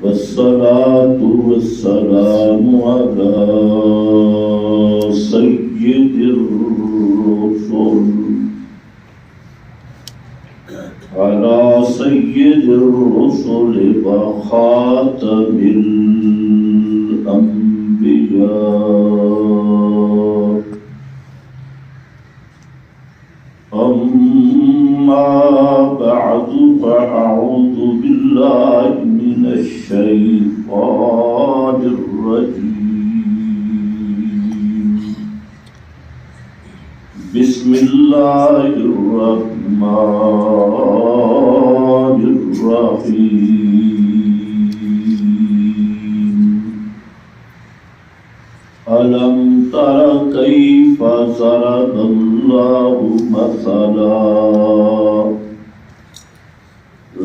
والصلاة والسلام على سيد الرسل وخاتم الأنبياء. أما بعد فأعوذ بالله من الشيطان الرجيم. بسم الله الرحمن الرحيم. ألم تر كيف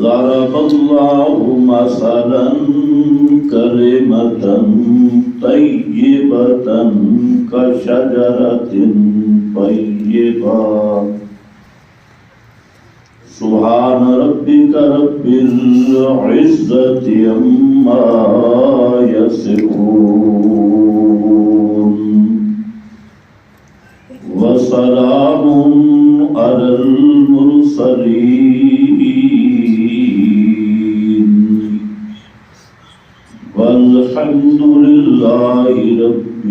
ضرب الله مثلا كلمة طيبة كشجرة طيبة. سبحان ربك رب العزة عما يصفون وسلام على المرسلين والحمد لله رب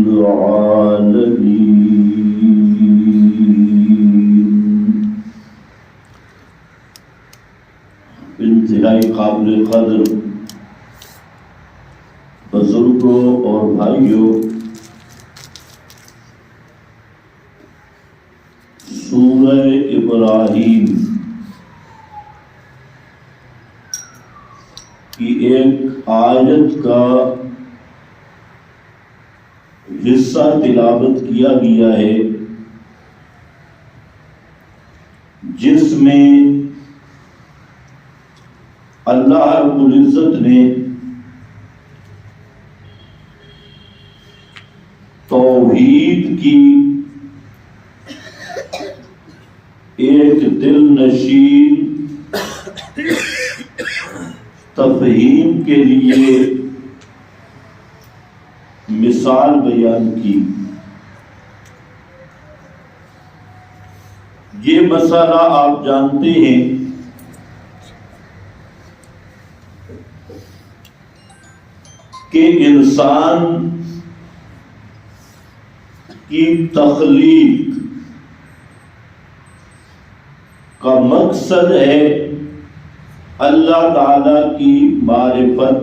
العالمين. انتہائی قابل قدر بزرگوں اور بھائیوں، سورہ ابراہیم کی ایک آیت کا حصہ تلاوت کیا گیا ہے، جس میں اللہ رب العزت نے توحید کی ایک دل نشین تفہیم کے لیے مثال بیان کی. یہ مسئلہ آپ جانتے ہیں کہ انسان کی تخلیق کا مقصد ہے اللہ تعالی کی معرفت،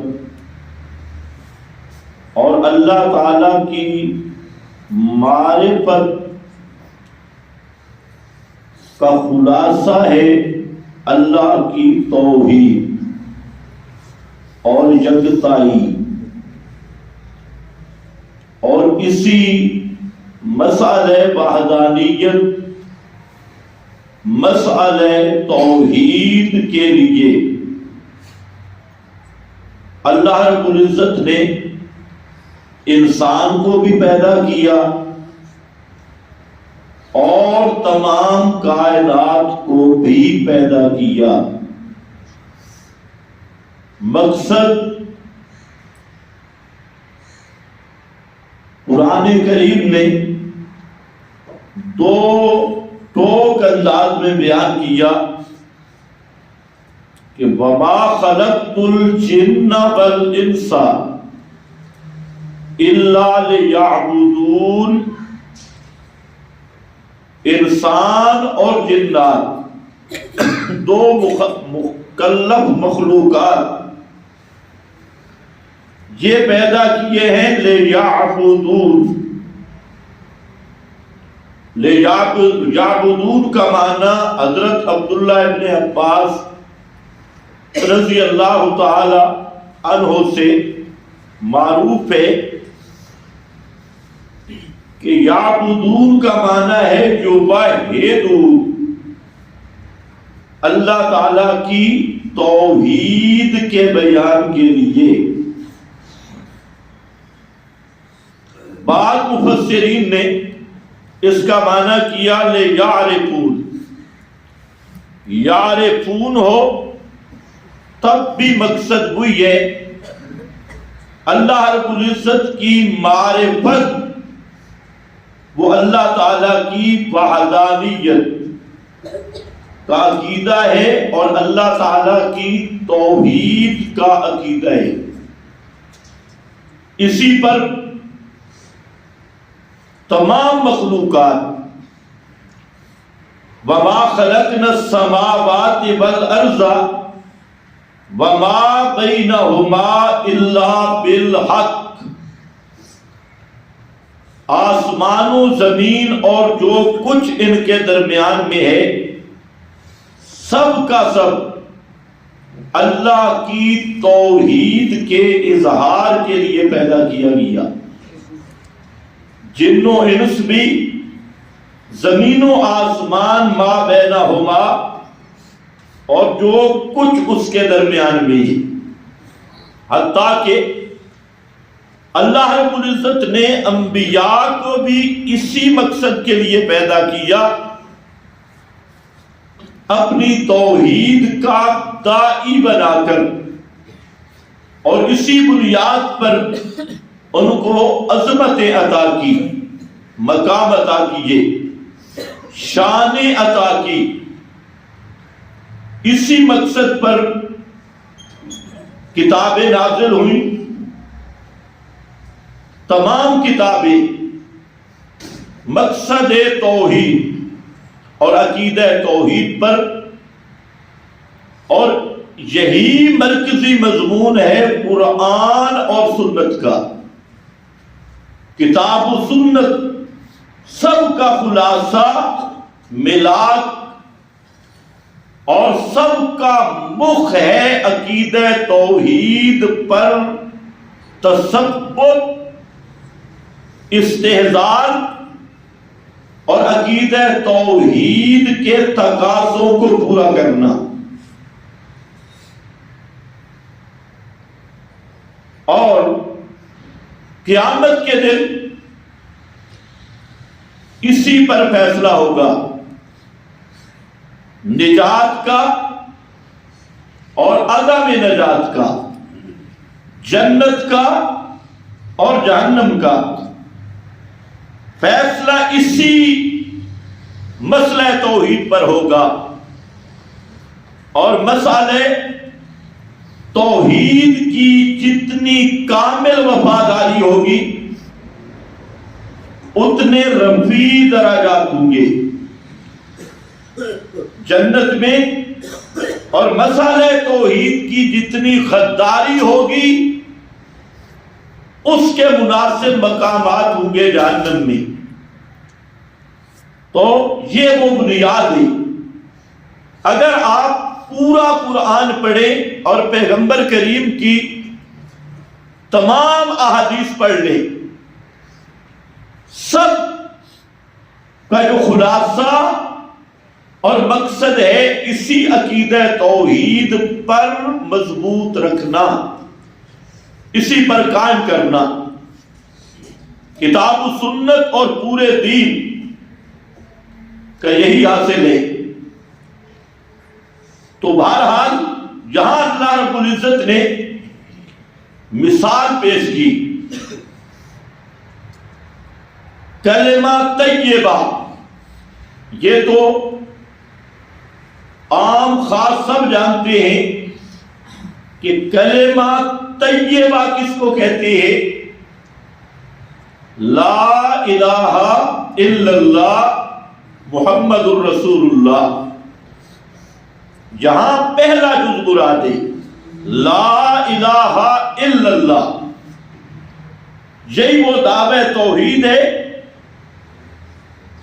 اور اللہ تعالی کی معرفت کا خلاصہ ہے اللہ کی توحید اور یکتائی. اور اسی مسئلہ وحدانیت، مسئلہ توحید کے لیے اللہ رب العزت نے انسان کو بھی پیدا کیا اور تمام کائنات کو بھی پیدا کیا. مقصد قرآن کریم نے دو ٹوک انداز میں بیان کیا کہ وَمَا خَلَقْتُ الْجِنَّ وَالْإِنسَ إِلَّا لِيَعْبُدُونَ. انسان اور جنات دو مکلف مخلوقات یہ پیدا کیے ہیں لِيَعْبُدُونَ. یعبدون کا معنی حضرت عبداللہ ابن عباس رضی اللہ تعالی عنہ سے معروف ہے کہ یعبدون کا معنی ہے یوحدون، اللہ تعالی کی توحید کے بیان کے لیے. بعض مفسرین نے اس کا معنی کیا یعرفون ہو تب بھی مقصد وہی ہے، اللہ رب العزت کی معرفت، وہ اللہ تعالیٰ کی وحدانیت کا عقیدہ ہے اور اللہ تعالیٰ کی توحید کا عقیدہ ہے۔ اسی پر تمام مخلوقات وَمَا خَلَقْنَا السَّمَاوَاتِ وَالْأَرْضَ وَمَا بَيْنَهُمَا إِلَّا بِالْحَقِّ، آسمان و زمین اور جو کچھ ان کے درمیان میں ہے سب کا سب اللہ کی توحید کے اظہار کے لیے پیدا کیا گیا۔ جن و انس بھی، زمین و آسمان، ما بینہما، اور جو کچھ اس کے درمیان میں ہے، حتیٰ کہ اللہ رب العزت نے انبیاء کو بھی اسی مقصد کے لیے پیدا کیا، اپنی توحید کا داعی بنا کر، اور اسی بنیاد پر ان کو عظمت عطا کی، مقام عطا کیے، شان عطا کی۔ اسی مقصد پر کتابیں نازل ہوئیں، تمام کتابیں مقصد توحید اور عقیدہ توحید پر، اور یہی مرکزی مضمون ہے قرآن اور سنت کا۔ کتاب و سنت سب کا خلاصہ، ملاک، اور سب کا مخ ہے عقیدہ توحید پر تثبت، استحضار اور عقیدہ توحید کے تقاضوں کو پورا کرنا۔ اور قیامت کے دن اسی پر فیصلہ ہوگا، نجات کا اور عدم نجات کا، جنت کا اور جہنم کا۔ فیصلہ اسی مسئلہ توحید پر ہوگا، اور مسئلہ توحید کی جتنی کامل وفاداری ہوگی اتنے رفیع درجات ہوں گے جنت میں، اور مسئلہ توحید کی جتنی غداری ہوگی اس کے مناسب مقامات ہوں گے جہنم میں۔ تو یہ وہ بنیاد ہے۔ اگر آپ پورا قرآن پڑھیں اور پیغمبر کریم کی تمام احادیث پڑھ لیں، سب کا جو خلاصہ اور مقصد ہے اسی عقیدہ توحید پر مضبوط رکھنا، اسی پر قائم کرنا، کتاب و سنت اور پورے دین کا یہی حاصل ہے۔ تو بہرحال یہاں اللہ رب العزت نے مثال پیش کی، کلمہ طیبہ، یہ تو عام خاص سب جانتے ہیں کہ کلمہ طیبہ کس کو کہتے ہیں؟ لا الہ الا اللہ محمد الرسول اللہ۔ یہاں پہلا جز مراد ہے، لا الہ الا اللہ، یہی وہ دعوی توحید ہے۔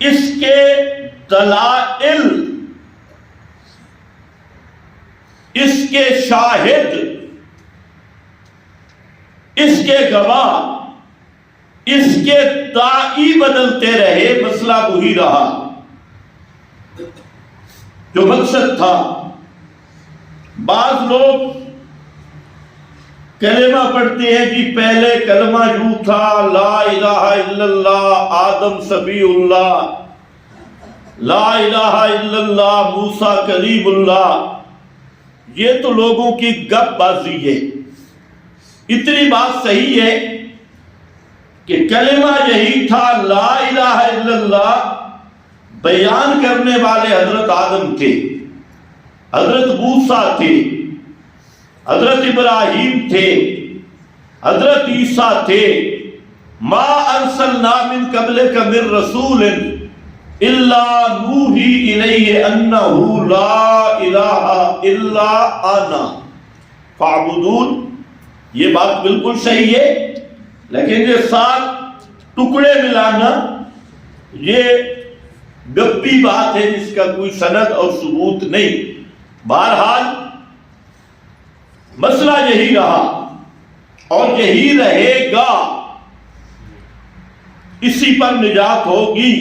اس کے دلائل، اس کے شاہد، اس کے گواہ، اس کے داعی بدلتے رہے، مسئلہ وہی رہا جو مقصد تھا۔ بعض لوگ کلمہ پڑھتے ہیں جی پہلے کلمہ یوں تھا، لا الہ الا اللہ آدم صفی اللہ، لا الہ الا اللہ موسیٰ کلیم اللہ، یہ تو لوگوں کی گپ بازی ہے۔ اتنی بات صحیح ہے کہ کلمہ یہی تھا لا الہ الا اللہ، بیان کرنے والے حضرت آدم تھے، حضرت موسیٰ تھے، حضرت ابراہیم تھے، حضرت عیسیٰ تھے۔ ما ارسلنا من قبلک من رسول الا نوحی الیہ انہ لا الہ الا انا فاعبدون۔ یہ بات بالکل صحیح ہے، لیکن یہ ساتھ ٹکڑے ملانا یہ گپی بات ہے جس کا کوئی سند اور ثبوت نہیں۔ بہرحال مسئلہ یہی رہا اور یہی رہے گا، اسی پر نجات ہوگی۔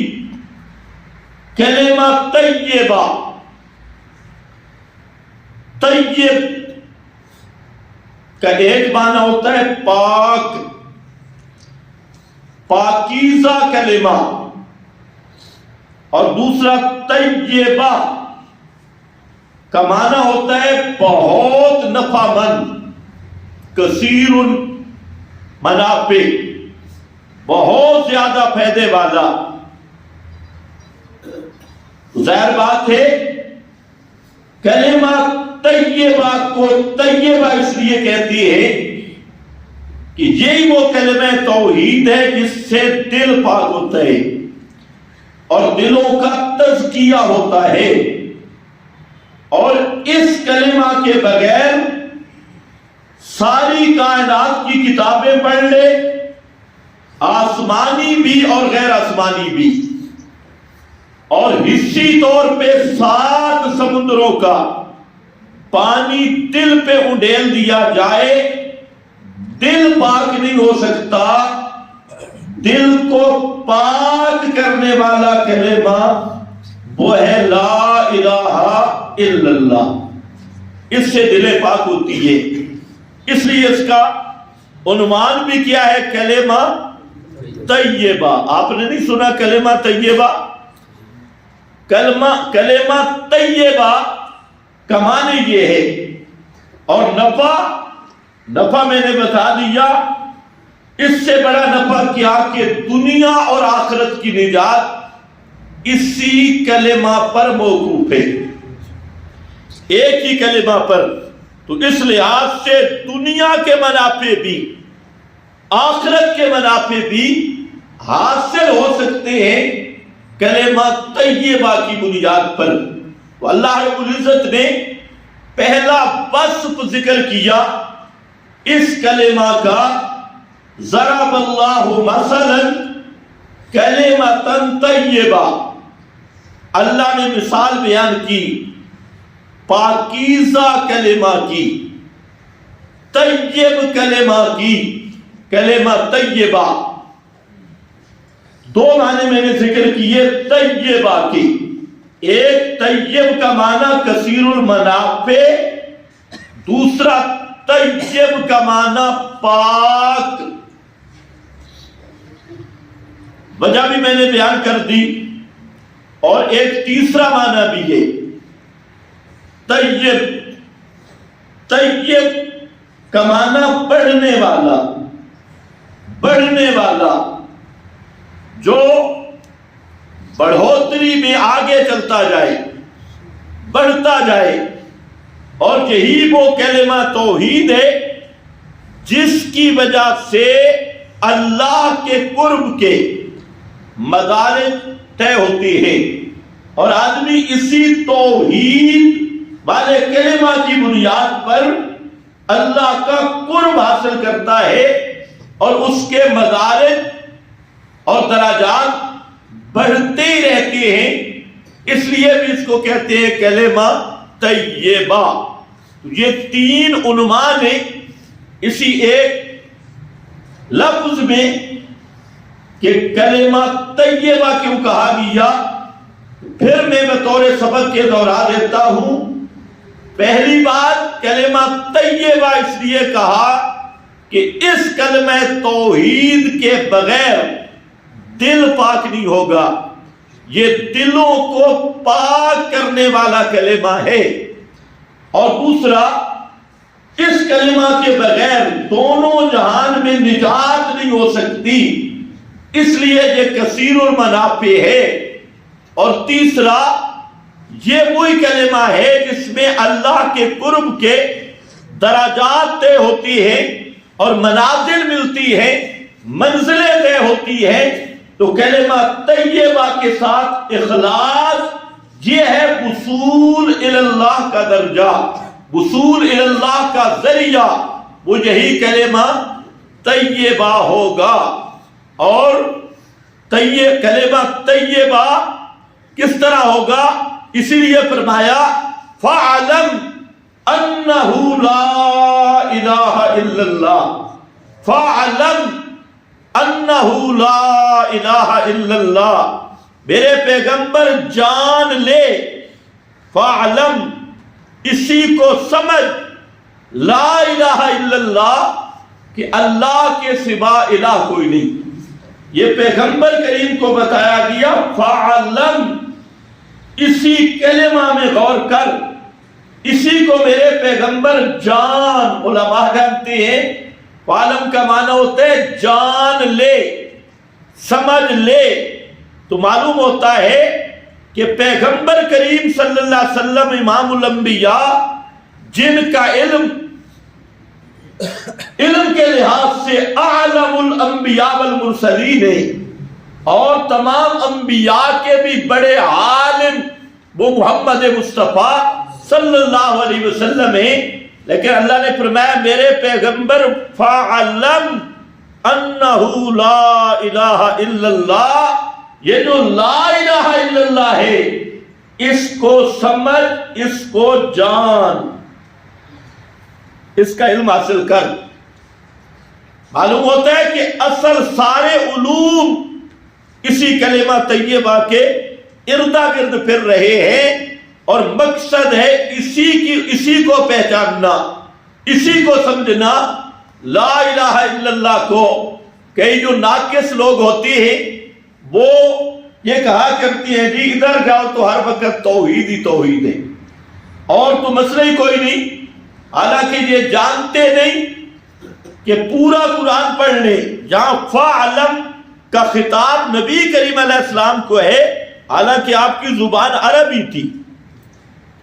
کلمہ طیبہ، طیب کا ایک معنی ہوتا ہے پاک، پاکیزہ کلمہ، اور دوسرا طیبہ کا معنی ہوتا ہے بہت نفع مند، کثیر المنافع، بہت زیادہ فائدے والا۔ ظاہر بات ہے کلمہ طیبہ کو طیبہ اس لیے کہتی ہے کہ یہی وہ کلمہ توحید ہے جس سے دل پاک ہوتا ہے اور دلوں کا تزکیہ ہوتا ہے۔ اور اس کلمہ کے بغیر ساری کائنات کی کتابیں پڑھ لے، آسمانی بھی اور غیر آسمانی بھی، اور حصی طور پہ 7 سمندروں کا پانی دل پہ انڈیل دیا جائے، دل پاک نہیں ہو سکتا۔ دل کو پاک کرنے والا کلمہ وہ ہے لا الہ الا اللہ، اس سے دل پاک ہوتی ہے۔ اس لیے اس کا عنوان بھی کیا ہے؟ کلمہ طیبہ۔ آپ نے نہیں سنا کلمہ طیبہ؟ کلمہ طیبہ کا معنی یہ ہے، اور نفع میں نے بتا دیا، اس سے بڑا نفع کیا کہ دنیا اور آخرت کی نجات اسی کلمہ پر موقوف ہے، ایک ہی کلمہ پر۔ تو اس لحاظ سے دنیا کے منافع بھی آخرت کے منافع بھی حاصل ہو سکتے ہیں کلمہ طیبہ کی بنیاد پر۔ تو اللہ رب العزت نے پہلا وصف ذکر کیا اس کلمہ کا، ضرب اللہ مثلا کلمۃ طیبہ، اللہ نے مثال بیان کی پاکیزہ کلمہ کی، طیب کلمہ کی، کلمہ طیبہ۔ 2 معنی میں نے ذکر کیے طیبہ کی، ایک طیب کا معنی کثیر المنافع، دوسرا طیب کا معنی پاک۔ وجہ بھی میں نے بیان کر دی، اور ایک تیسرا معنی بھی ہے طیب۔ طیب کا معنی بڑھنے والا، بڑھنے والا، جو بڑھوتری میں آگے چلتا جائے، بڑھتا جائے۔ اور یہی وہ کلمہ توحید ہے جس کی وجہ سے اللہ کے قرب کے مدارج طے ہوتی ہیں، اور آدمی اسی توحید والے کلمہ کی بنیاد پر اللہ کا قرب حاصل کرتا ہے، اور اس کے مدارج اور درجات بڑھتے ہی رہتے ہیں۔ اس لیے بھی اس کو کہتے ہیں کلمہ طیبہ۔ یہ 3 عنوان ہیں اسی ایک لفظ میں کہ کلمہ طیبہ کیوں کہا گیا۔ پھر میں بطور سبق کے دہرا دیتا ہوں۔ پہلی بات، کلمہ طیبہ اس لیے کہا کہ اس کلمہ توحید کے بغیر دل پاک نہیں ہوگا، یہ دلوں کو پاک کرنے والا کلمہ ہے۔ اور دوسرا اس کلمہ کے بغیر دونوں جہان میں نجات نہیں ہو سکتی، اس لیے یہ کثیر المنافع ہے۔ اور تیسرا یہ وہی کلمہ ہے جس میں اللہ کے قرب کے درجات طے ہوتی ہیں اور منازل ملتی ہیں، منزلیں طے ہوتی ہیں۔ تو کلمہ طیبہ کے ساتھ اخلاص یہ ہے وصول اللہ کا درجہ، وصول اللہ کا ذریعہ، وہ یہی کلمہ طیبہ ہوگا۔ اور کلمہ طیبہ کس طرح ہوگا؟ اسی لیے فرمایا فَعَلَمْ أَنَّهُ لَا إِلَهَ إِلَّا اللَّهُ، فَعَلَمْ أَنَّهُ لَا إِلَهَ إِلَّا اللَّهُ، میرے پیغمبر جان لے، فَعَلَمْ اسی کو سمجھ، لا الہ الا اللہ کہ اللہ کے سوا الہ کوئی نہیں۔ یہ پیغمبر کریم کو بتایا گیا فَعَلَمْ، اسی کلمہ میں غور کر، اسی کو میرے پیغمبر جان، علماء جانتے ہیں فَعَلَمْ کا معنی ہوتا ہے جان لے، سمجھ لے۔ تو معلوم ہوتا ہے کہ پیغمبر کریم صلی اللہ علیہ وسلم امام الانبیاء، جن کا علم کے لحاظ سے اعلم الانبیاء والمرسلین ہے، اور تمام انبیاء کے بھی بڑے عالم وہ محمد مصطفیٰ صلی اللہ علیہ وسلم ہیں، لیکن اللہ نے فرمایا میرے پیغمبر فَعَلَمْ أَنَّهُ لَا إِلَهَ إِلَّا اللَّهُ، یہ جو لا الہ الا اللہ ہے اس کو سمجھ، اس کو جان، اس کا علم حاصل کر۔ معلوم ہوتا ہے کہ اصل سارے علوم اسی کلمہ طیبہ کے اردا گرد پھر رہے ہیں، اور مقصد ہے اسی کو پہچاننا، اسی کو سمجھنا، لا الہ الا اللہ کو۔ کئی جو ناقص لوگ ہوتے ہیں وہ یہ کہا کرتی ہیں جی ادھر جاؤ تو ہر وقت توحید ہی توحید ہے، اور تو مسئلہ ہی کوئی نہیں، حالانکہ یہ جانتے نہیں کہ پورا قرآن پڑھنے جہاں فَعَلَمْ کا خطاب نبی کریم علیہ السلام کو ہے، حالانکہ آپ کی زبان عربی تھی،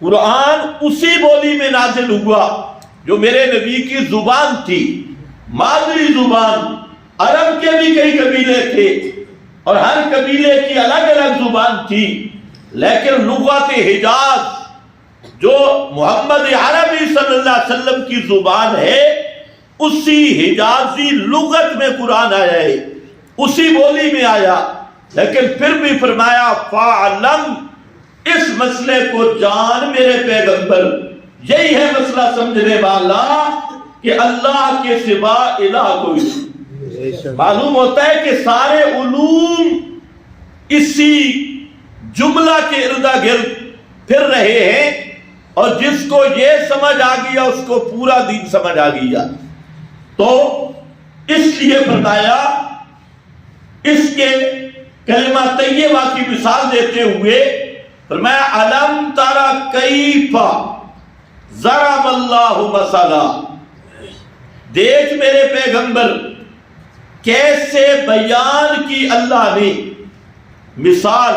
قرآن اسی بولی میں نازل ہوا جو میرے نبی کی زبان تھی، مادری زبان۔ عرب کے بھی کئی قبیلے تھے اور ہر قبیلے کی الگ الگ زبان تھی، لیکن لغت حجاز جو محمد عربی صلی اللہ علیہ وسلم کی زبان ہے، اسی حجازی لغت میں قرآن آیا ہے، اسی بولی میں آیا، لیکن پھر بھی فرمایا فَعَلَمْ، اس مسئلے کو جان میرے پیغمبر۔ یہی ہے مسئلہ سمجھنے والا کہ اللہ کے سوا الہ کوئی نہیں۔ معلوم ہوتا ہے کہ سارے علوم اسی جملہ کے اردا گرد پھر رہے ہیں، اور جس کو یہ سمجھ آ گیا اس کو پورا دین سمجھ آ گیا۔ تو اس لیے فرمایا اس کے کلمہ طیبہ کی مثال دیتے ہوئے فرمایا الم ترى کیف ضرب اللہ مثلا، دیکھ میرے پیغمبر کیسے بیان کی اللہ نے مثال،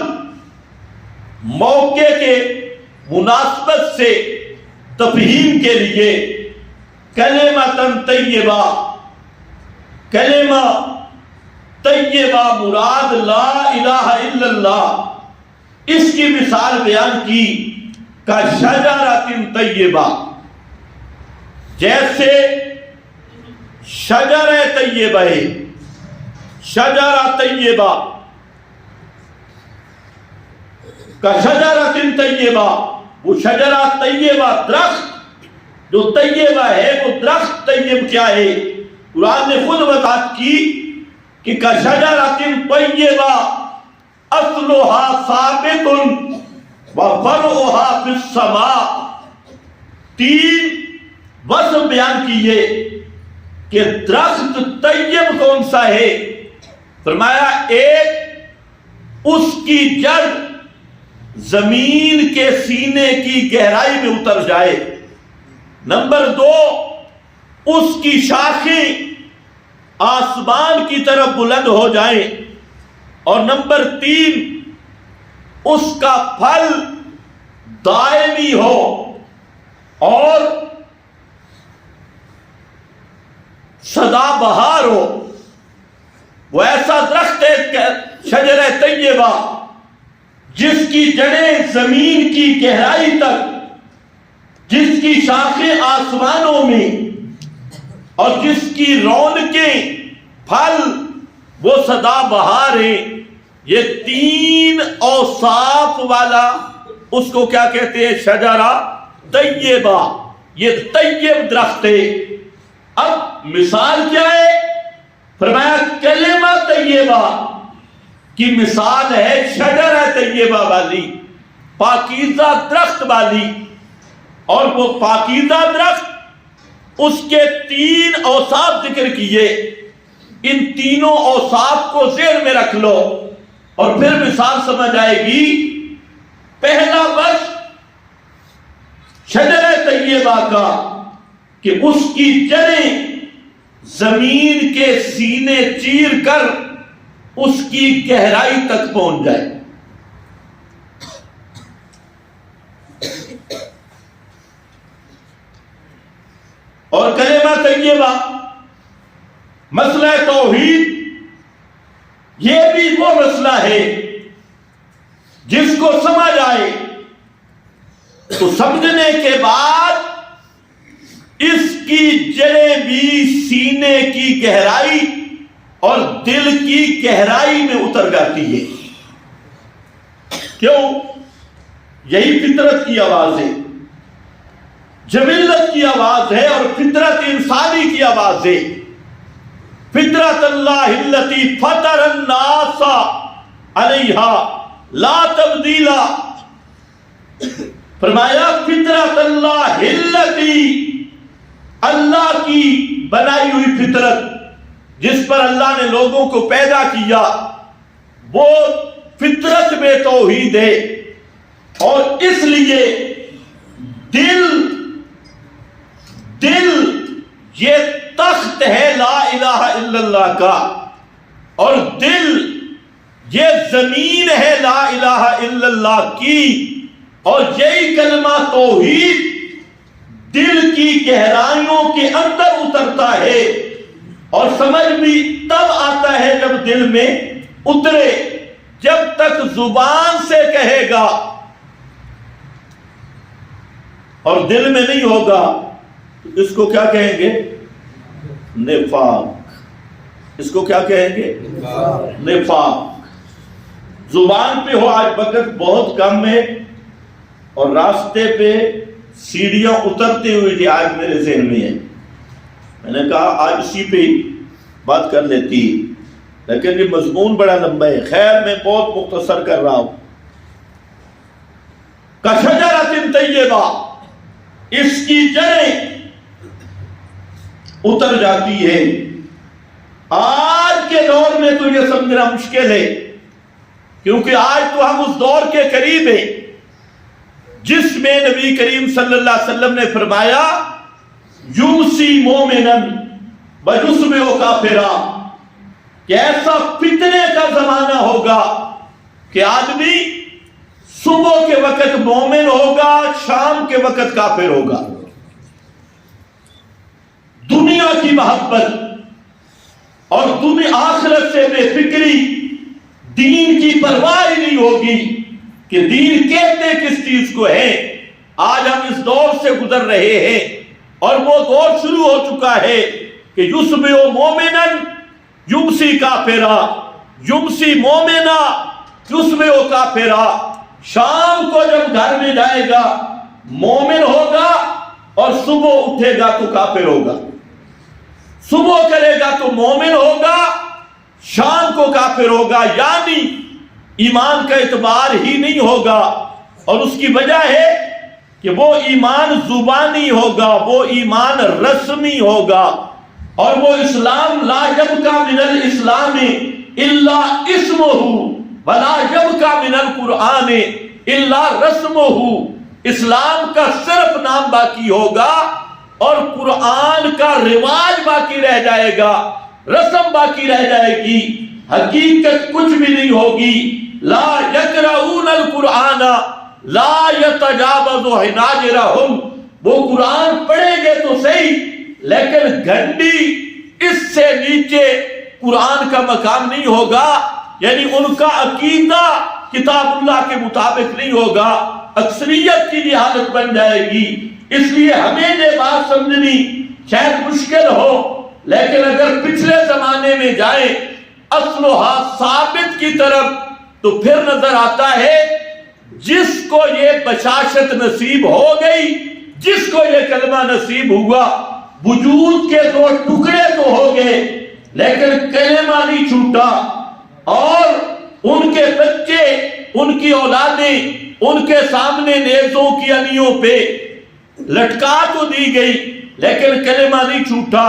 موقع کے مناسبت سے تفہیم کے لیے کلمۃ طیبہ، کلمہ طیبہ مراد لا الہ الا اللہ، اس کی مثال بیان کی کا شجرۃ طیبہ، جیسے شجر طیبہ ہے، شجرہ طیبہ کا شجرۃ طیبہ، وہ شجرہ طیبہ درخت جو طیبہ ہے، وہ درخت طیب کیا ہے؟ قرآن نے خود وضاحت کی کہ کا شجرۃ طیبہ اصلها ثابت وفرعها فی السماء، تین وصف بیان کیے کہ درخت طیب کون سا ہے؟ فرمایا ایک اس کی جڑ زمین کے سینے کی گہرائی میں اتر جائے، نمبر 2 اس کی شاخیں آسمان کی طرف بلند ہو جائیں، اور نمبر 3 اس کا پھل دائمی ہو اور سدا بہار ہو۔ وہ ایسا درخت ہے شجرہ طیبہ جس کی جڑیں زمین کی گہرائی تک، جس کی شاخیں آسمانوں میں، اور جس کی رونقیں پھل وہ سدا بہار ہیں۔ یہ 3 اوصاف والا اس کو کیا کہتے ہیں؟ شجرہ طیبہ۔ یہ طیب درخت ہے۔ اب مثال کیا ہے؟ فرمایا کلمہ طیبہ کی مثال ہے شجرہ طیبہ والی، پاکیزہ درخت والی، اور وہ پاکیزہ درخت اس کے 3 اوصاف ذکر کیے۔ ان تینوں اوصاف کو ذہن میں رکھ لو اور پھر مثال سمجھ آئے گی۔ پہلا وصف شجرہ طیبہ کا کہ اس کی جڑیں زمین کے سینے چیر کر اس کی گہرائی تک پہنچ جائے۔ اور کلمہ طیبہ، مسئلہ توحید، یہ بھی وہ مسئلہ ہے جس کو سمجھ آئے تو سمجھنے کے بعد اس کی جڑیں بھی سینے کی گہرائی اور دل کی گہرائی میں اتر جاتی ہے۔ کیوں؟ یہی فطرت کی آواز ہے، جبلت کی آواز ہے، اور فطرت انسانی کی آواز ہے۔ فطرت اللہ التی فطر الناس علیہا لا تبدیل۔ فرمایا فطرت اللہ التی، اللہ کی بنائی ہوئی فطرت جس پر اللہ نے لوگوں کو پیدا کیا، وہ فطرت میں توحید ہے۔ اور اس لیے دل یہ تخت ہے لا الہ الا اللہ کا، اور دل یہ زمین ہے لا الہ الا اللہ کی، اور یہی کلمہ توحید دل کی گہرائیوں کے اندر اترتا ہے، اور سمجھ بھی تب آتا ہے جب دل میں اترے۔ جب تک زبان سے کہے گا اور دل میں نہیں ہوگا تو اس کو کیا کہیں گے؟ نفاق۔ اس کو کیا کہیں گے؟ نفاق۔ زبان پہ ہو، آج وقت بہت کم ہے، اور راستے پہ سیڑھیاں اترتے ہوئے تھی، آج میرے ذہن میں ہے، میں نے کہا آج اسی پہ بات کر لیتی، لیکن یہ مضمون بڑا لمبا ہے، خیر میں بہت مختصر کر رہا ہوں۔ کشجرۃ طیبہ، اس کی جڑیں اتر جاتی ہے۔ آج کے دور میں تو یہ سمجھنا مشکل ہے، کیونکہ آج تو ہم اس دور کے قریب ہیں جس میں نبی کریم صلی اللہ علیہ وسلم نے فرمایا یمسی مومنا ویصبح کافرا، کہ ایسا فتنے کا زمانہ ہوگا کہ آدمی صبح کے وقت مومن ہوگا، شام کے وقت کافر ہوگا۔ دنیا کی محبت اور دنیا آخرت سے بے فکری، دین کی پرواہ نہیں ہوگی کہ دین کہتے کس چیز کو ہے۔ آج ہم اس دور سے گزر رہے ہیں، اور وہ دور شروع ہو چکا ہے کہ یصبح مومنا یمسی کافرا، یمسی مومنا یصبح کافرا۔ شام کو جب گھر میں جائے گا مومن ہوگا، اور صبح اٹھے گا تو کافر ہوگا۔ صبح کرے گا تو مومن ہوگا، شام کو کافر ہوگا، یعنی ایمان کا اعتبار ہی نہیں ہوگا۔ اور اس کی وجہ ہے کہ وہ ایمان زبانی ہوگا، وہ ایمان رسمی ہوگا، اور وہ اسلام لا یبقی من الاسلام الا اسمہ ولا یبقی من القرآن الا رسمہ۔ اسلام کا صرف نام باقی ہوگا، اور قرآن کا رواج باقی رہ جائے گا، رسم باقی رہ جائے گی، حقیقت کچھ بھی نہیں ہوگی۔ لا یقرؤون القرآن لا یتجاوز حناجرہم، وہ قرآن پڑھیں گے تو صحیح لیکن گھنٹی اس سے نیچے قرآن کا مقام نہیں ہوگا، یعنی ان کا عقیدہ کتاب اللہ کے مطابق نہیں ہوگا، اکثریت کی حالت بن جائے گی۔ اس لیے ہمیں یہ بات سمجھنی شاید مشکل ہو، لیکن اگر پچھلے زمانے میں جائیں اصلھا ثابت کی طرف تو پھر نظر آتا ہے جس کو یہ بشاشت نصیب ہو گئی، جس کو یہ کلمہ نصیب ہوا، وجود کے دو ٹکڑے تو ہو گئے لیکن کلمہ نہیں چھوٹا، اور ان کے بچے، ان کی اولادیں ان کے سامنے نیزوں کی انیوں پہ لٹکا تو دی گئی لیکن کلمہ نہیں چھوٹا،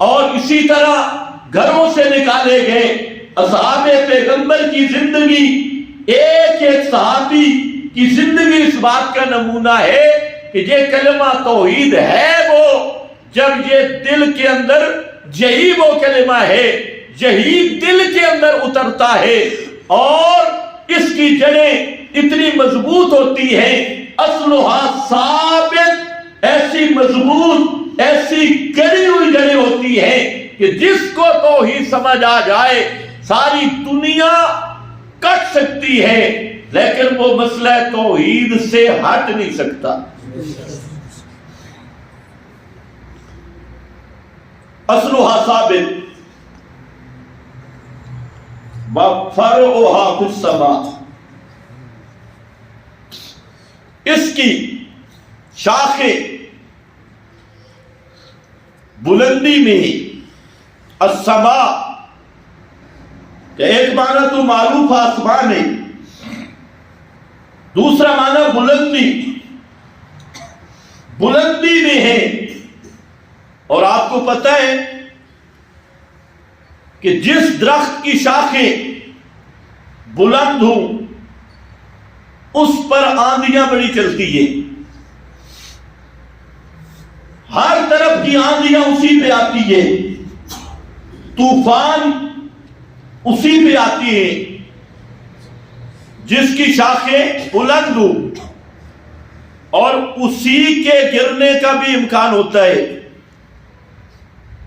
اور اسی طرح گھروں سے نکالے گئے۔ اصحاب پیغمبر کی زندگی، ایک ایک صحابی کی زندگی اس بات کا نمونہ ہے کہ یہ کلمہ توحید ہے وہ جب یہ دل کے اندر، یہی وہ کلمہ ہے، یہی دل کے اندر اترتا ہے اور اس کی جڑیں اتنی مضبوط ہوتی ہیں، اصلھا ثابت، ایسی مضبوط، ایسی گڑی ہوئی جڑیں ہوتی ہیں کہ جس کو توحید سمجھ آ جائے ساری دنیا کٹ سکتی ہے لیکن وہ مسئلہ توحید سے ہٹ نہیں سکتا۔ اصلھا ثابت وفرعھا فی السماء، اس کی شاخیں بلندی میں، السماء کہ ایک معنی تو معروف آسمان ہے، دوسرا معنی بلندی، بلندی میں ہے۔ اور آپ کو پتہ ہے کہ جس درخت کی شاخیں بلند ہوں اس پر آندیاں بڑی چلتی ہیں، ہر طرف کی آندیاں اسی پہ آتی ہے، طوفان اسی پہ آتی ہے، جس کی شاخیں بلند ہوں، اور اسی کے گرنے کا بھی امکان ہوتا ہے۔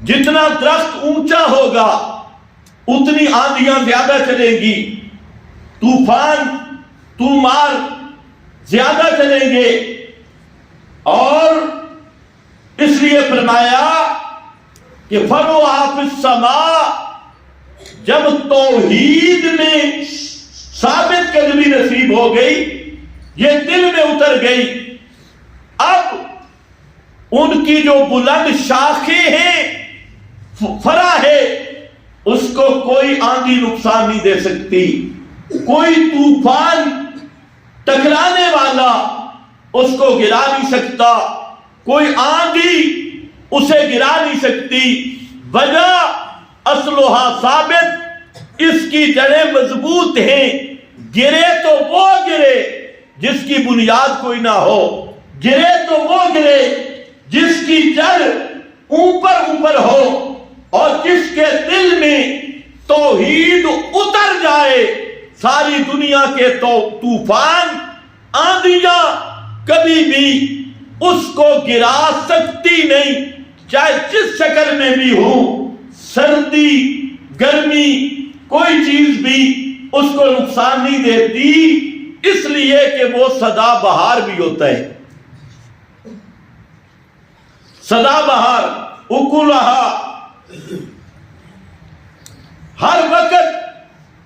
جتنا درخت اونچا ہوگا اتنی آندیاں زیادہ چلیں گی، طوفان طومار زیادہ چلیں گے، اور اس لیے فرمایا کہ فرعھا فی السماء، جب توحید میں ثابت قدمی نصیب ہو گئی، یہ دل میں اتر گئی، اب ان کی جو بلند شاخیں ہیں، فرع ہے، اس کو کوئی آندھی نقصان نہیں دے سکتی، کوئی طوفان ٹکرانے والا اس کو گرا نہیں سکتا، کوئی آندھی اسے گرا نہیں سکتی۔ وجہ اصلھا ثابت، اس کی جڑیں مضبوط ہیں، گرے تو وہ گرے جس کی بنیاد کوئی نہ ہو، گرے تو وہ گرے جس کی جڑ اوپر ہو، اور جس کے دل میں توحید اتر جائے ساری دنیا کے طوفان، آندیاں کبھی بھی اس کو گرا سکتی نہیں، چاہے جس شکل میں بھی ہو، سردی گرمی کوئی چیز بھی اس کو نقصان نہیں دیتی، اس لیے کہ وہ سدا بہار بھی ہوتا ہے، سدا بہار، اکلھا، ہر وقت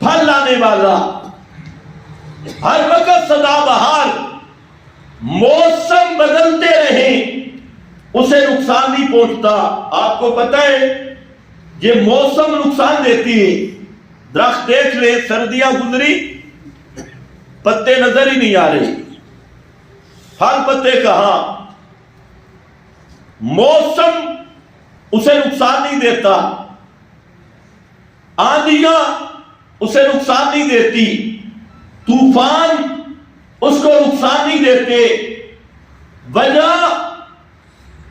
پھل لانے والا، ہر وقت سدا بہار، موسم بدلتے رہیں اسے نقصان نہیں پہنچتا۔ آپ کو پتہ ہے یہ موسم نقصان دیتی ہے، درخت دیکھ لیں، سردیاں گزری پتے نظر ہی نہیں آ رہے، پھل پتے کہاں، موسم اسے نقصان نہیں دیتا، آندیاں اسے نقصان نہیں دیتی، طوفان اس کو نقصان نہیں دیتے۔ وجہ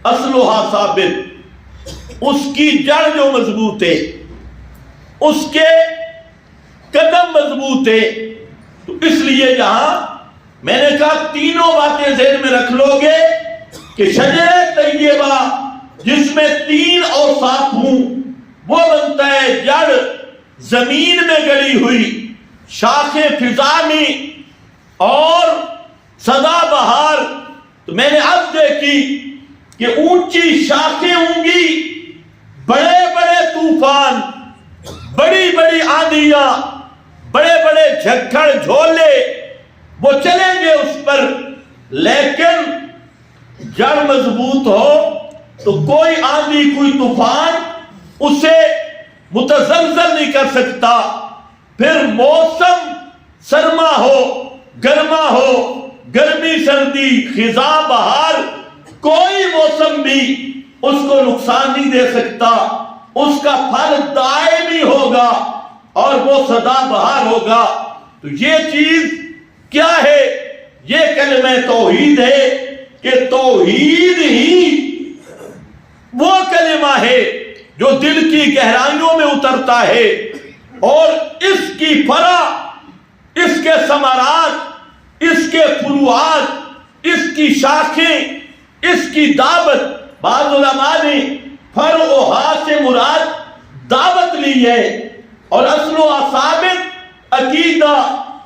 اصلها ثابت، اس کی جڑ جو مضبوط ہے، اس کے قدم مضبوط ہے. تو اس لیے یہاں میں نے کہا تینوں باتیں ذہن میں رکھ لو گے کہ شجر طیبہ جس میں تین اوصاف ہوں، وہ بنتا ہے جڑ زمین میں گڑی ہوئی، شاخیں فضا میں، اور سدا بہار. تو میں نے اب دیکھی کہ اونچی شاخیں ہوں گی، بڑے بڑے طوفان، بڑی بڑی آندھیاں، بڑے بڑے جھکڑ جھولے وہ چلیں گے اس پر، لیکن جڑ مضبوط ہو تو کوئی آندھی کوئی طوفان اسے متزلزل نہیں کر سکتا. پھر موسم سرما ہو گرما ہو، گرمی سردی خزاں بہار، کوئی موسم بھی اس کو نقصان نہیں دے سکتا. اس کا پھل دائمی ہوگا اور وہ سدا بہار ہوگا. تو یہ چیز کیا ہے؟ یہ کلمہ توحید ہے کہ توحید ہی وہ کلمہ ہے جو دل کی گہرائیوں میں اترتا ہے، اور اس کی فرع، اس کے ثمرات، اس کے فروعات، اس کی شاخیں، اس کی دعوت. بعض علماء نے فرعها سے مراد دعوت لی ہے، اور اصل و ثابت عقیدہ،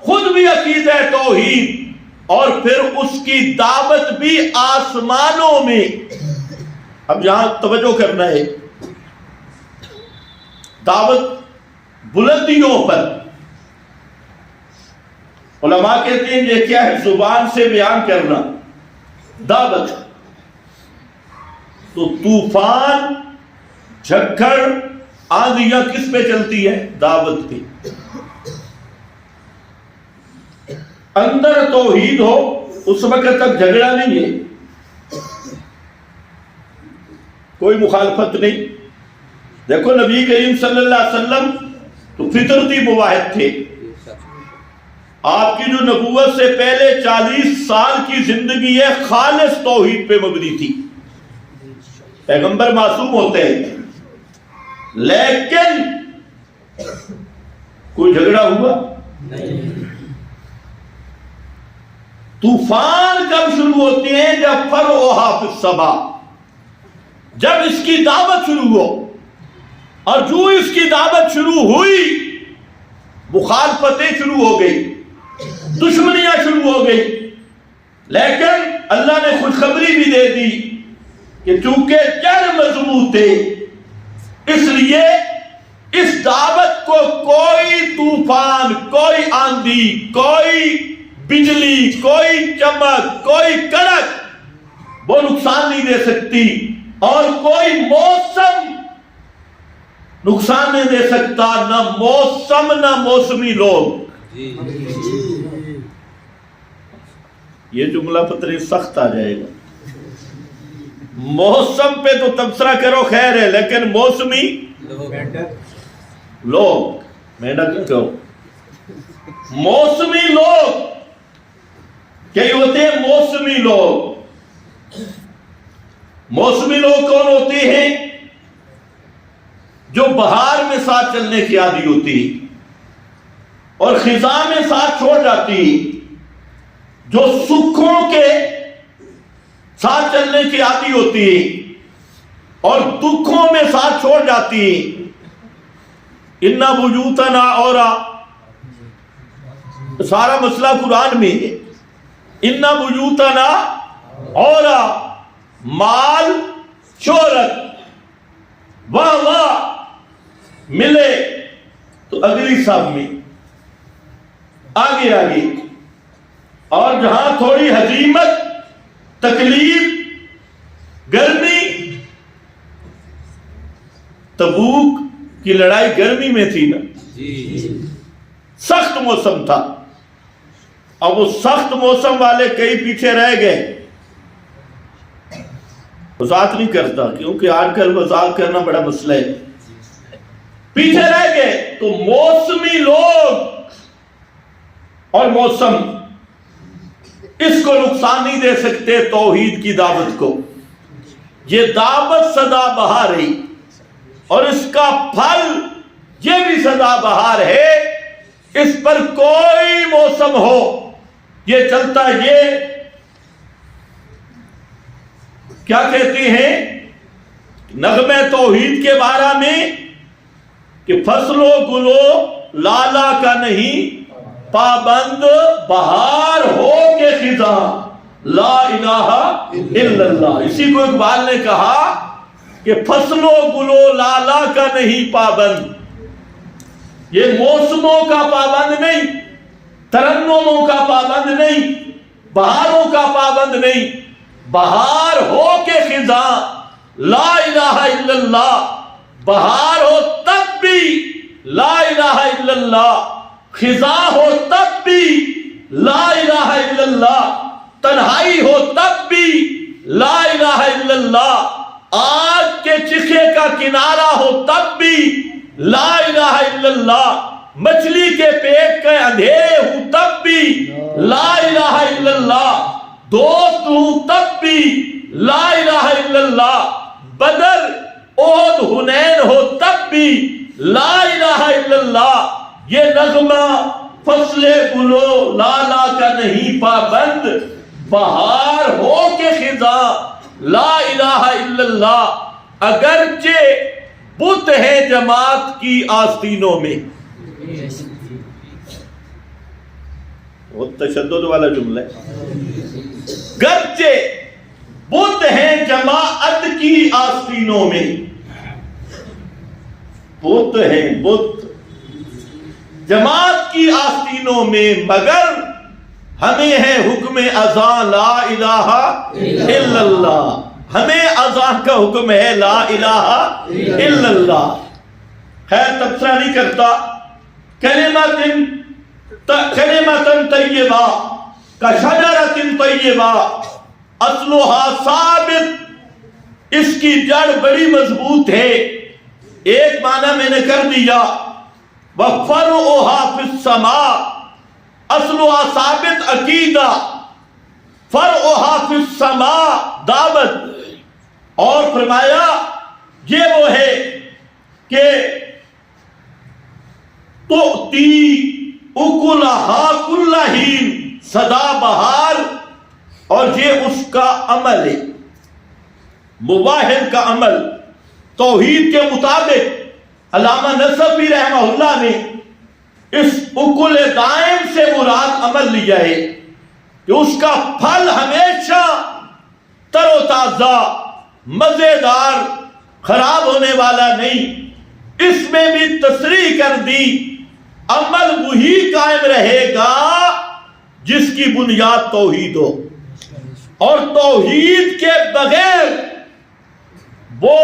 خود بھی عقیدہ توحید، اور پھر اس کی دعوت بھی آسمانوں میں. اب یہاں توجہ کرنا ہے، دعوت بلندیوں پر. علماء کہتے ہیں یہ کیا ہے؟ زبان سے بیان کرنا دعوت. تو طوفان، جھکڑ، آندھیاں کس پہ چلتی ہے؟ دعوت پہ. اندر توحید ہو اس وقت تک جھگڑا نہیں ہے، کوئی مخالفت نہیں. دیکھو نبی کریم صلی اللہ علیہ وسلم تو فطرتی مواحد تھے. آپ کی جو نبوت سے پہلے 40 سال کی زندگی ہے خالص توحید پہ مبنی تھی. پیغمبر معصوم ہوتے ہیں، لیکن کوئی جھگڑا ہوا نہیں. طوفان کب شروع ہوتے ہیں؟ جب فرعها فی السماء، جب اس کی دعوت شروع ہو. اور جو اس کی دعوت شروع ہوئی، مخالفتیں شروع ہو گئی، دشمنیاں شروع ہو گئی. لیکن اللہ نے خوشخبری بھی دے دی کہ چونکہ جڑ مضبوط ہے، اس لیے اس دعوت کو کوئی طوفان، کوئی آندھی، کوئی بجلی، کوئی چمک، کوئی کڑک وہ نقصان نہیں دے سکتی، اور کوئی موسم نقصان نہیں دے سکتا. نہ موسم نہ موسمی لوگ. یہ جملہ پتہ سخت آ جائے گا. موسم پہ تو تبصرہ کرو خیر ہے، لیکن موسمی لوگ، محنت کرو. موسمی لوگ کئی ہوتے ہیں؟ موسمی لوگ. موسمی لوگ کون ہوتے ہیں؟ جو بہار میں ساتھ چلنے کی عادی ہوتی اور خزاں میں ساتھ چھوڑ جاتی، جو سکھوں کے ساتھ چلنے کی عادی ہوتی اور دکھوں میں ساتھ چھوڑ جاتی. اِنَّ بُيُوتَنَا عَوْرَةٌ، سارا مسئلہ قرآن میں ہے. اِنَّ بُيُوتَنَا عَوْرَةٌ، مال شہرت واہ ملے تو اگلی صف میں آگے آگے، اور جہاں تھوڑی ہزیمت، تکلیف، گرمی، تبوک کی لڑائی گرمی میں تھی نا، سخت موسم تھا. اب وہ سخت موسم والے کئی پیچھے رہ گئے. وضاحت نہیں کرتا کیونکہ آج کل وضاحت کرنا بڑا مسئلہ ہے. پیچھے رہ گئے تو موسمی لوگ اور موسم اس کو نقصان نہیں دے سکتے توحید کی دعوت کو. یہ دعوت سدا بہار ہے اور اس کا پھل یہ بھی سدا بہار ہے. اس پر کوئی موسم ہو یہ چلتا. یہ کیا کہتے ہیں نغمہ توحید کے بارے میں کہ فصل و گلو لالا کا نہیں پابند بہار ہو کے خزاں لا الہ الا اللہ. اسی کو اقبال نے کہا کہ فصل و گلو لالا کا نہیں پابند. یہ موسموں کا پابند نہیں, ترنموں کا پابند نہیں, بہاروں کا پابند نہیں. بہار ہو کے خزاں لا الہ الا اللہ. بہار ہو تب بھی لا الہ الا اللہ. خزاں ہو تب بھی لا الہ الا اللہ. تنہائی ہو تب بھی لا الہ الا اللہ. آگ کے چکھے کا کنارہ ہو تب بھی لا الہ الا اللہ. مچھلی کے پیٹ کے اندھیرے ہوں تب بھی لا الہ الا اللہ. دوست ہوں تب بھی لا الہ الا اللہ. بدر احد حنین ہو تب بھی لا الہ الا اللہ. یہ نغمہ فصل گلو لالا کا نہیں پابند بہار ہو کے خزاں لا الہ الا اللہ. اگرچہ بت ہے جماعت کی آستینوں میں. بہت تشدد والا جملہ ہے. گرچہ بت ہے جماعت کی آستینوں میں. بت ہے بت جماعت کی آستینوں میں مگر ہمیں ہے حکم اذاں لا الہ الا اللہ. ہمیں اذان کا حکم ہے لا الہ الا اللہ. خیر تبصرہ نہیں کرتا. کلمۃ طیبہ کشجرۃ طیبہ اصلها ثابت. اس کی جڑ بڑی مضبوط ہے. ایک معنی میں نے کر دیا وفرعها فی السماء. اصلها ثابت عقیدہ, فرعها فی السماء دعوت. اور فرمایا یہ وہ ہے کہ تؤتی اکلہا کل حین سدا بہار. اور یہ اس کا عمل ہے, مواحد کا عمل. توحید کے مطابق علامہ نصفی رحمہ اللہ نے اس اکل دائم سے مراد عمل لیا ہے کہ اس کا پھل ہمیشہ تر و تازہ, مزیدار, خراب ہونے والا نہیں. اس میں بھی تصریح کر دی عمل وہی قائم رہے گا جس کی بنیاد توحید ہو, اور توحید کے بغیر وہ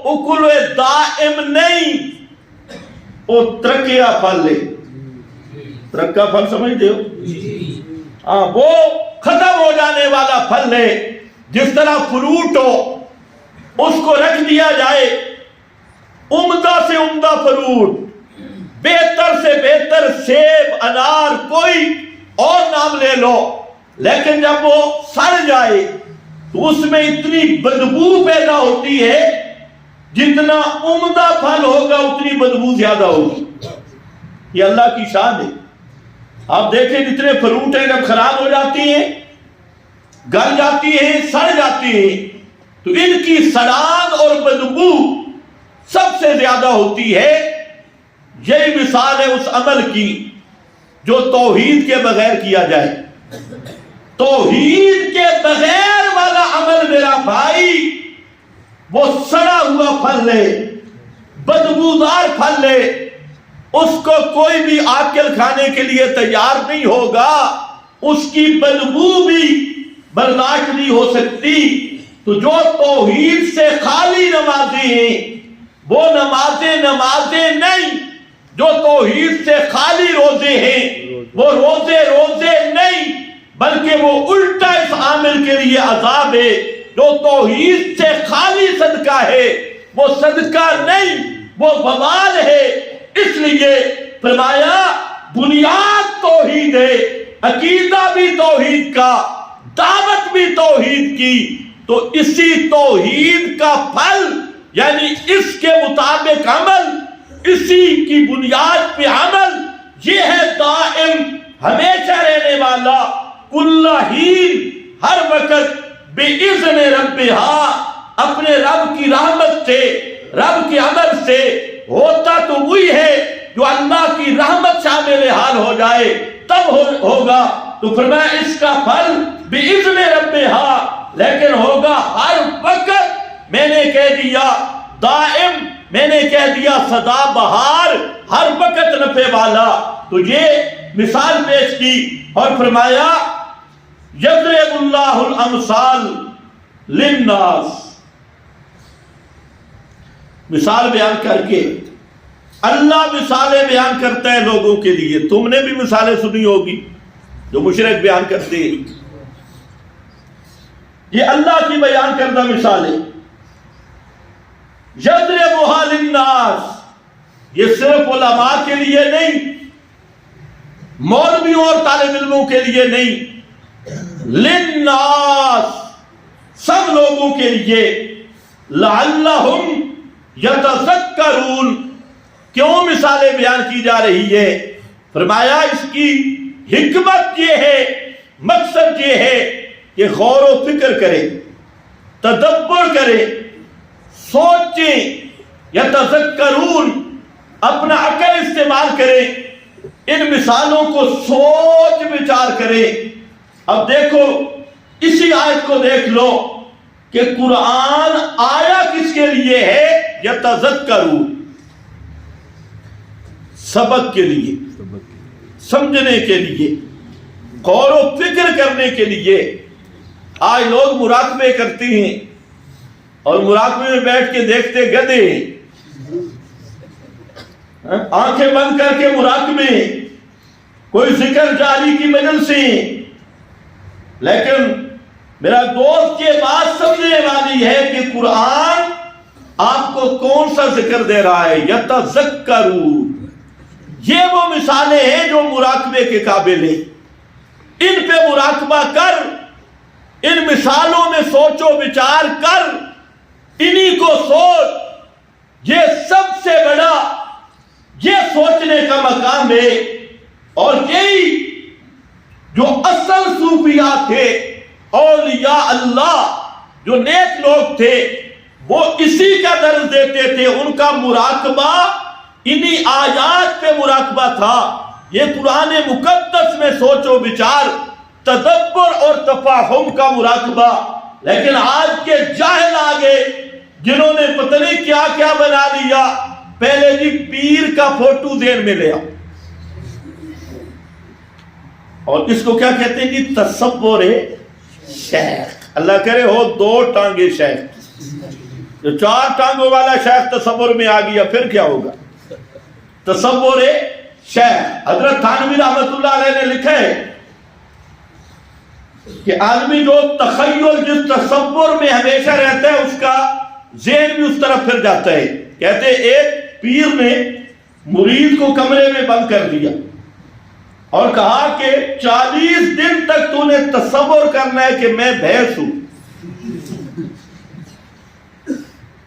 اکل دائم نہیں, وہ ترکیہ پھل ہے. ترکہ پھل سمجھتے ہو؟ ہاں, وہ ختم ہو جانے والا پھل ہے. جس طرح فروٹ ہو, اس کو رکھ دیا جائے, عمدہ سے عمدہ فروٹ, بہتر سے بہتر سیب, انار, کوئی اور نام لے لو, لیکن جب وہ سڑ جائے تو اس میں اتنی بدبو پیدا ہوتی ہے, جتنا عمدہ پھل ہوگا اتنی بدبو زیادہ ہوگی. یہ اللہ کی شان ہے. آپ دیکھیں جتنے فروٹ ہیں جب خراب ہو جاتی ہیں, گل جاتی ہیں, سڑ جاتی ہیں, تو ان کی سڑان اور بدبو سب سے زیادہ ہوتی ہے. یہی مثال ہے اس عمل کی جو توحید کے بغیر کیا جائے. توحید کے بغیر والا عمل میرا بھائی وہ سڑا ہوا پھل لے, بدبودار پھل لے, اس کو کوئی بھی عاقل کھانے کے لیے تیار نہیں ہوگا. اس کی بدبو بھی برداشت نہیں ہو سکتی. تو جو توحید سے خالی نمازیں ہیں وہ نمازیں نہیں. جو توحید سے خالی روزے ہیں وہ روزے نہیں, بلکہ وہ الٹا اس عامل کے لیے عذاب ہے. جو توحید سے خالی صدقہ ہے وہ صدقہ نہیں, وہ وبال ہے. اس لیے فرمایا بنیاد توحید ہے, عقیدہ بھی توحید کا, دعوت بھی توحید کی, تو اسی توحید کا پھل یعنی اس کے مطابق عمل، اسی کی بنیاد پہ عمل، یہ ہے دائم ہمیشہ رہنے والا، کل حین ہر وقت بِإِذْنِ رَبِّهَا اپنے رب کی رحمت سے، رب کے عمل سے۔ ہوتا تو وہی ہے جو اللہ کی رحمت شامل حال ہو جائے تب ہوگا۔ تو فرمایا اس کا پھل بِإِذْنِ رَبِّهَا، لیکن ہوگا ہر وقت، میں نے کہہ دیا دائم، میں نے کہہ دیا سدا بہار، ہر وقت نفع والا۔ تو یہ مثال پیش کی اور فرمایا یضرب اللہ الامثال للناس، مثال بیان کر کے اللہ مثالیں بیان کرتا ہے لوگوں کے لیے۔ تم نے بھی مثالیں سنی ہوگی جو مشرک بیان کرتے ہیں، یہ اللہ کی بیان کردہ مثالیں۔ یضربها للناس، یہ صرف علماء کے لیے نہیں، مولویوں اور طالب علموں کے لیے نہیں، للناس سب لوگوں کے لیے، لعلہم یتذکرون۔ کیوں مثالیں بیان کی جا رہی ہے؟ فرمایا اس کی حکمت یہ ہے، مقصد یہ ہے کہ غور و فکر کرے، تدبر کرے، سوچیں، یتذکرون، اپنا عقل استعمال کرے، ان مثالوں کو سوچ بچار کرے۔ اب دیکھو اسی آیت کو دیکھ لو کہ قرآن آیا کس کے لیے ہے؟ یتذکرون، سبق کے لیے، سمجھنے کے لیے، غور و فکر کرنے کے لیے۔ آج لوگ مراقبے کرتے ہیں اور مراقبے میں بیٹھ کے دیکھتے گدھے، آنکھیں بند کر کے مراقبے، کوئی ذکر جاری کی مجلسیں۔ لیکن میرا دوست یہ بات سمجھنے والی ہے کہ قرآن آپ کو کون سا ذکر دے رہا ہے؟ یتذکرون، یہ وہ مثالیں ہیں جو مراقبے کے قابل ہیں۔ ان پہ مراقبہ کر، ان مثالوں میں سوچ و بچار کر، انہی کو سوچ۔ یہ سب سے بڑا یہ سوچنے کا مقام ہے، اور یہی جو اصل صوفیاء تھے، اولیاء اللہ جو نیک لوگ تھے، وہ اسی کا درس دیتے تھے۔ ان کا مراقبہ انہی آیات پہ مراقبہ تھا۔ یہ قرآن مقدس میں سوچ و بچار، تدبر اور تفاہم کا مراقبہ۔ لیکن آج کے جاہل آگے جنہوں نے پتہ نہیں کیا کیا بنا لیا، پہلے جی پیر کا فوٹو ذہن میں لیا، اور اس کو کیا کہتے ہیں جی؟ تصور شیخ۔ اللہ کرے ہو دو ٹانگے شیخ، جو چار ٹانگوں والا شیخ تصور میں آ گیا پھر کیا ہوگا؟ تصور شیخ۔ حضرت تھانوی رحمت اللہ علیہ نے لکھا ہے کہ آدمی جو تخیل، جس تصور میں ہمیشہ رہتا ہے، اس کا ذہن بھی اس طرف پھر جاتا ہے۔ کہتے ہیں ایک پیر نے مرید کو کمرے میں بند کر دیا اور کہا کہ 40 دن تک تو نے تصور کرنا ہے کہ میں بھینس ہوں۔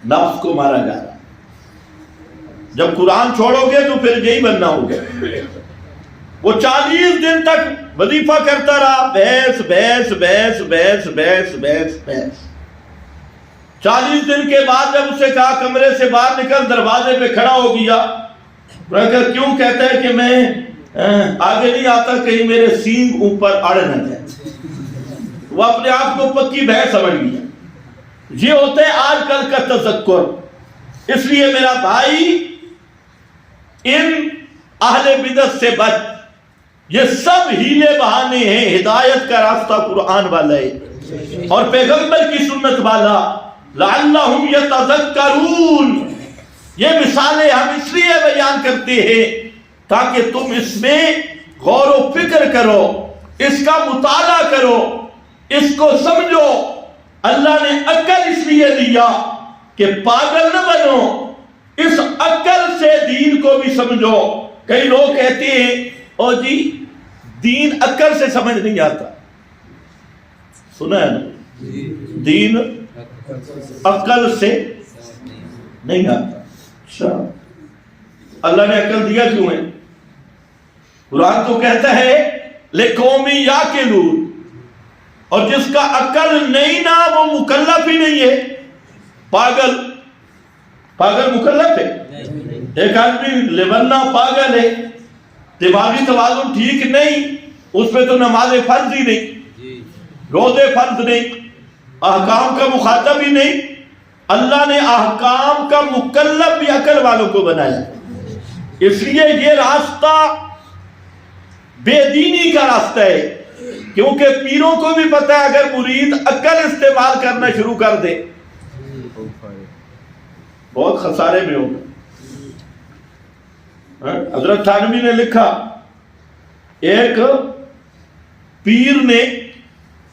نفس کو مارا جا رہا، جب قرآن چھوڑو گے تو پھر یہی بننا ہوگا۔ وہ 40 دن تک وظیفہ کرتا رہا، بھینس بھینس بھینس بھینس بھینس بھینس بھینس۔ 40 دن کے بعد جب اسے کہا کمرے سے باہر نکل، دروازے پہ کھڑا ہو گیا۔ کیوں؟ کہتا ہے کہ میں آگے نہیں آتا، کہیں میرے سینگ اوپر اڑ نہ جائے۔ وہ اپنے آپ کو پکی بھینس سمجھ گیا۔ یہ ہوتا ہے آج کل کا تذکر۔ اس لیے میرا بھائی، ان اہل بدعت سے بچ، یہ سب ہیلے بہانے ہیں۔ ہدایت کا راستہ قرآن والا ہے اور پیغمبر کی سنت والا۔ لعلہم یتذکرون، یہ مثالیں ہم اس لیے بیان کرتے ہیں تاکہ تم اس میں غور و فکر کرو، اس کا مطالعہ کرو، اس کو سمجھو۔ اللہ نے عقل اس لیے دیا کہ پاگل نہ بنو، اس عقل سے دین کو بھی سمجھو۔ کئی لوگ کہتے ہیں او جی دین عقل سے سمجھ نہیں آتا، سنا ہے نا؟ دین عقل سے نہیں آتا. اچھا اللہ نے عقل دیا کیوں ہے؟ قرآن تو کہتا ہے لِقَوْمٍ يَعْقِلُونَ، اور جس کا عقل نہیں نا وہ مکلف ہی نہیں ہے. پاگل مکلف ہے؟ ایک آدمی لبنا پاگل ہے، دماغی توازن ٹھیک نہیں، اس پہ تو نماز فرض ہی نہیں، روزے فرض نہیں، احکام کا مخاطب ہی نہیں. اللہ نے احکام کا مکلف بھی عقل والوں کو بنایا. اس لیے یہ راستہ بے دینی کا راستہ ہے، کیونکہ پیروں کو بھی پتہ ہے اگر مرید عقل استعمال کرنا شروع کر دے بہت خسارے میں ہوگا. حضرت تھانوی نے لکھا ایک پیر نے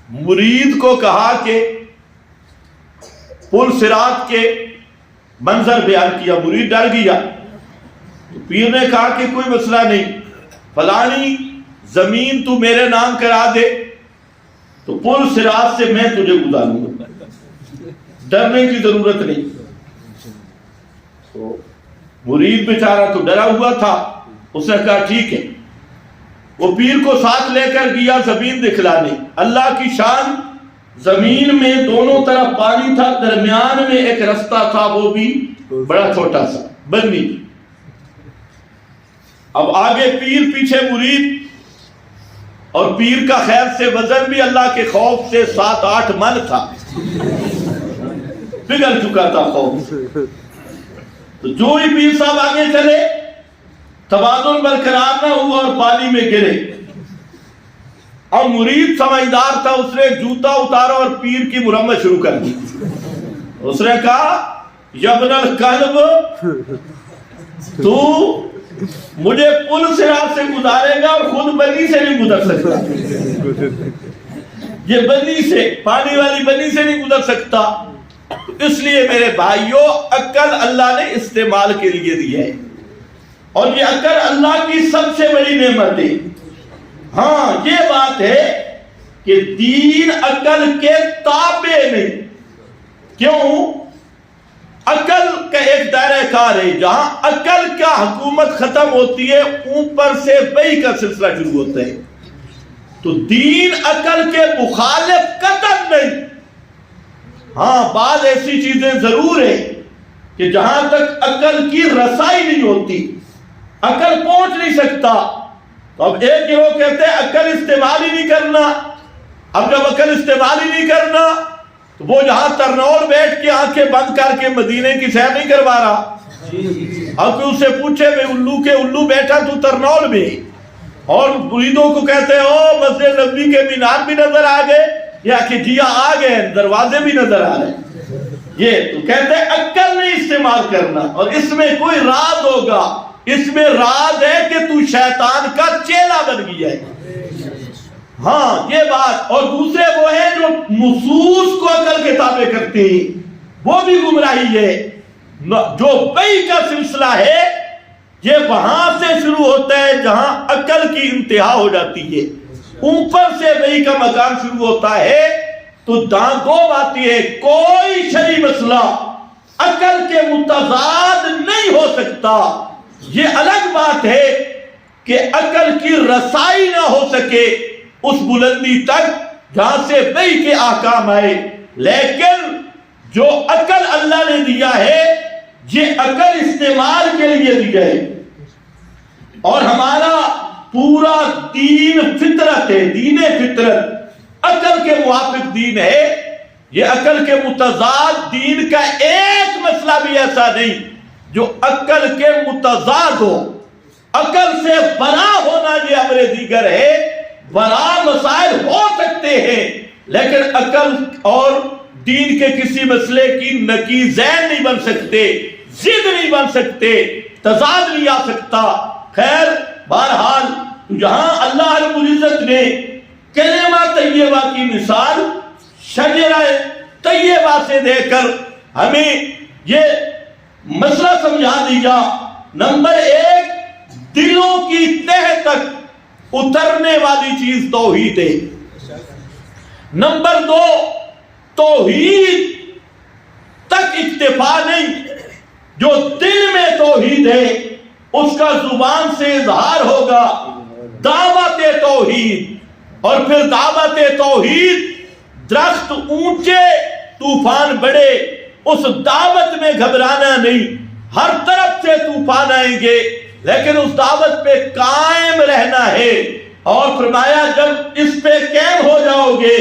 مرید کو کہا کہ پل صراط کے منظر بیان کیا، مرید ڈر گیا. پیر نے کہا کہ کوئی مسئلہ نہیں، فلانی زمین تو میرے نام کرا دے تو پل صراط سے میں تجھے گزاروں گا، ڈرنے کی ضرورت نہیں. تو مرید بیچارہ تو ڈرا ہوا تھا، اس نے کہا ٹھیک ہے. وہ پیر کو ساتھ لے کر گیا زمین دکھلانے. اللہ کی شان، زمین میں دونوں طرف پانی تھا، درمیان میں ایک رستہ تھا، وہ بھی بڑا چھوٹا سا بنی. اب آگے پیر پیچھے مرید، اور پیر کا خیر سے وزن بھی اللہ کے خوف سے 7-8 من تھا، پگھل چکا تھا خوف. تو جو ہی پیر صاحب آگے چلے توازن برقرار نہ ہوا اور پانی میں گرے. اب مرید سمجھدار تھا، اس نے جوتا اتارا اور پیر کی مرمت شروع کر دی. اس نے کہا یبن الکلب، تو مجھے پل صراط سے گزارے گا اور خود بنی سے نہیں گزر سکتا. یہ بنی سے، پانی والی بنی سے نہیں گزر سکتا. اس لیے میرے بھائیوں، عقل اللہ نے استعمال کے لیے دی ہے، اور یہ عقل اللہ کی سب سے بڑی نعمت ہے. ہاں یہ بات ہے کہ دین عقل کے تابع نہیں. کیوں؟ عقل کا ایک دائرہ کار ہے، جہاں عقل کا حکومت ختم ہوتی ہے اوپر سے وحی کا سلسلہ شروع ہوتا ہے. تو دین عقل کے مخالف قطعاً نہیں. ہاں بعض ایسی چیزیں ضرور ہیں کہ جہاں تک عقل کی رسائی نہیں ہوتی، عقل پہنچ نہیں سکتا. تو اب ایک گروہ کہتے ہیں عقل استعمال ہی نہیں کرنا. اب جب عقل استعمال ہی نہیں کرنا تو وہ جہاں ترنول بیٹھ کے آنکھیں بند کر کے مدینے کی سیر نہیں کروا رہا. اب کوئی اس سے پوچھے میں الو کے الو بیٹھا تو ترنول میں، اور مریدوں کو کہتے ہو مسجد نبوی کے مینار بھی نظر آ گئے، یا کہ جی آ گئے دروازے بھی نظر آ رہے. یہ تو کہتے ہیں عقل نہیں استعمال کرنا. اور اس میں کوئی راز ہوگا، اس میں راز ہے کہ تو شیطان کا چیلا بن گیا ہے. ہاں یہ بات. اور دوسرے وہ ہیں جو نصوص کو عقل کے تابع کرتے ہیں، وہ بھی گمراہی ہے. جو وحی کا سلسلہ ہے یہ وہاں سے شروع ہوتا ہے جہاں عقل کی انتہا ہو جاتی ہے، اوپر سے وحی کا مقام شروع ہوتا ہے. تو دو باتیں ہیں، کوئی شرعی مسئلہ عقل کے متضاد نہیں ہو سکتا. یہ الگ بات ہے کہ عقل کی رسائی نہ ہو سکے اس بلندی تک جہاں سے وحی کے احکام آئے. لیکن جو عقل اللہ نے دیا ہے یہ عقل استعمال کے لیے دیا ہے. اور ہمارا پورا دین فطرت ہے، دین فطرت عقل کے موافق دین ہے. یہ عقل کے متضاد دین کا ایک مسئلہ بھی ایسا نہیں جو عقل کے متضاد ہو. عقل سے برا ہونا یہ امر دیگر ہے. برا مسائل ہو سکتے ہیں لیکن عقل اور دین کے کسی مسئلے کی نقیضین نہیں بن سکتے، ضد نہیں بن سکتے، تضاد نہیں آ سکتا. خیر بہرحال جہاں اللہ رب العزت نے کلمہ طیبہ کی مثال شجرہ طیبہ سے دے کر ہمیں یہ مسئلہ سمجھا دیا. نمبر 1، دلوں کی تہ تک اترنے والی چیز توحید ہے. نمبر 2، توحید تک اکتفا نہیں، جو دل میں توحید ہے اس کا زبان سے اظہار ہوگا دعوت توحید، اور پھر دعوت توحید درخت اونچے طوفان بڑے، اس دعوت میں گھبرانا نہیں، ہر طرف سے طوفان آئیں گے لیکن اس دعوت پہ قائم رہنا ہے، اور فرمایا جب اس پہ قائم ہو جاؤ گے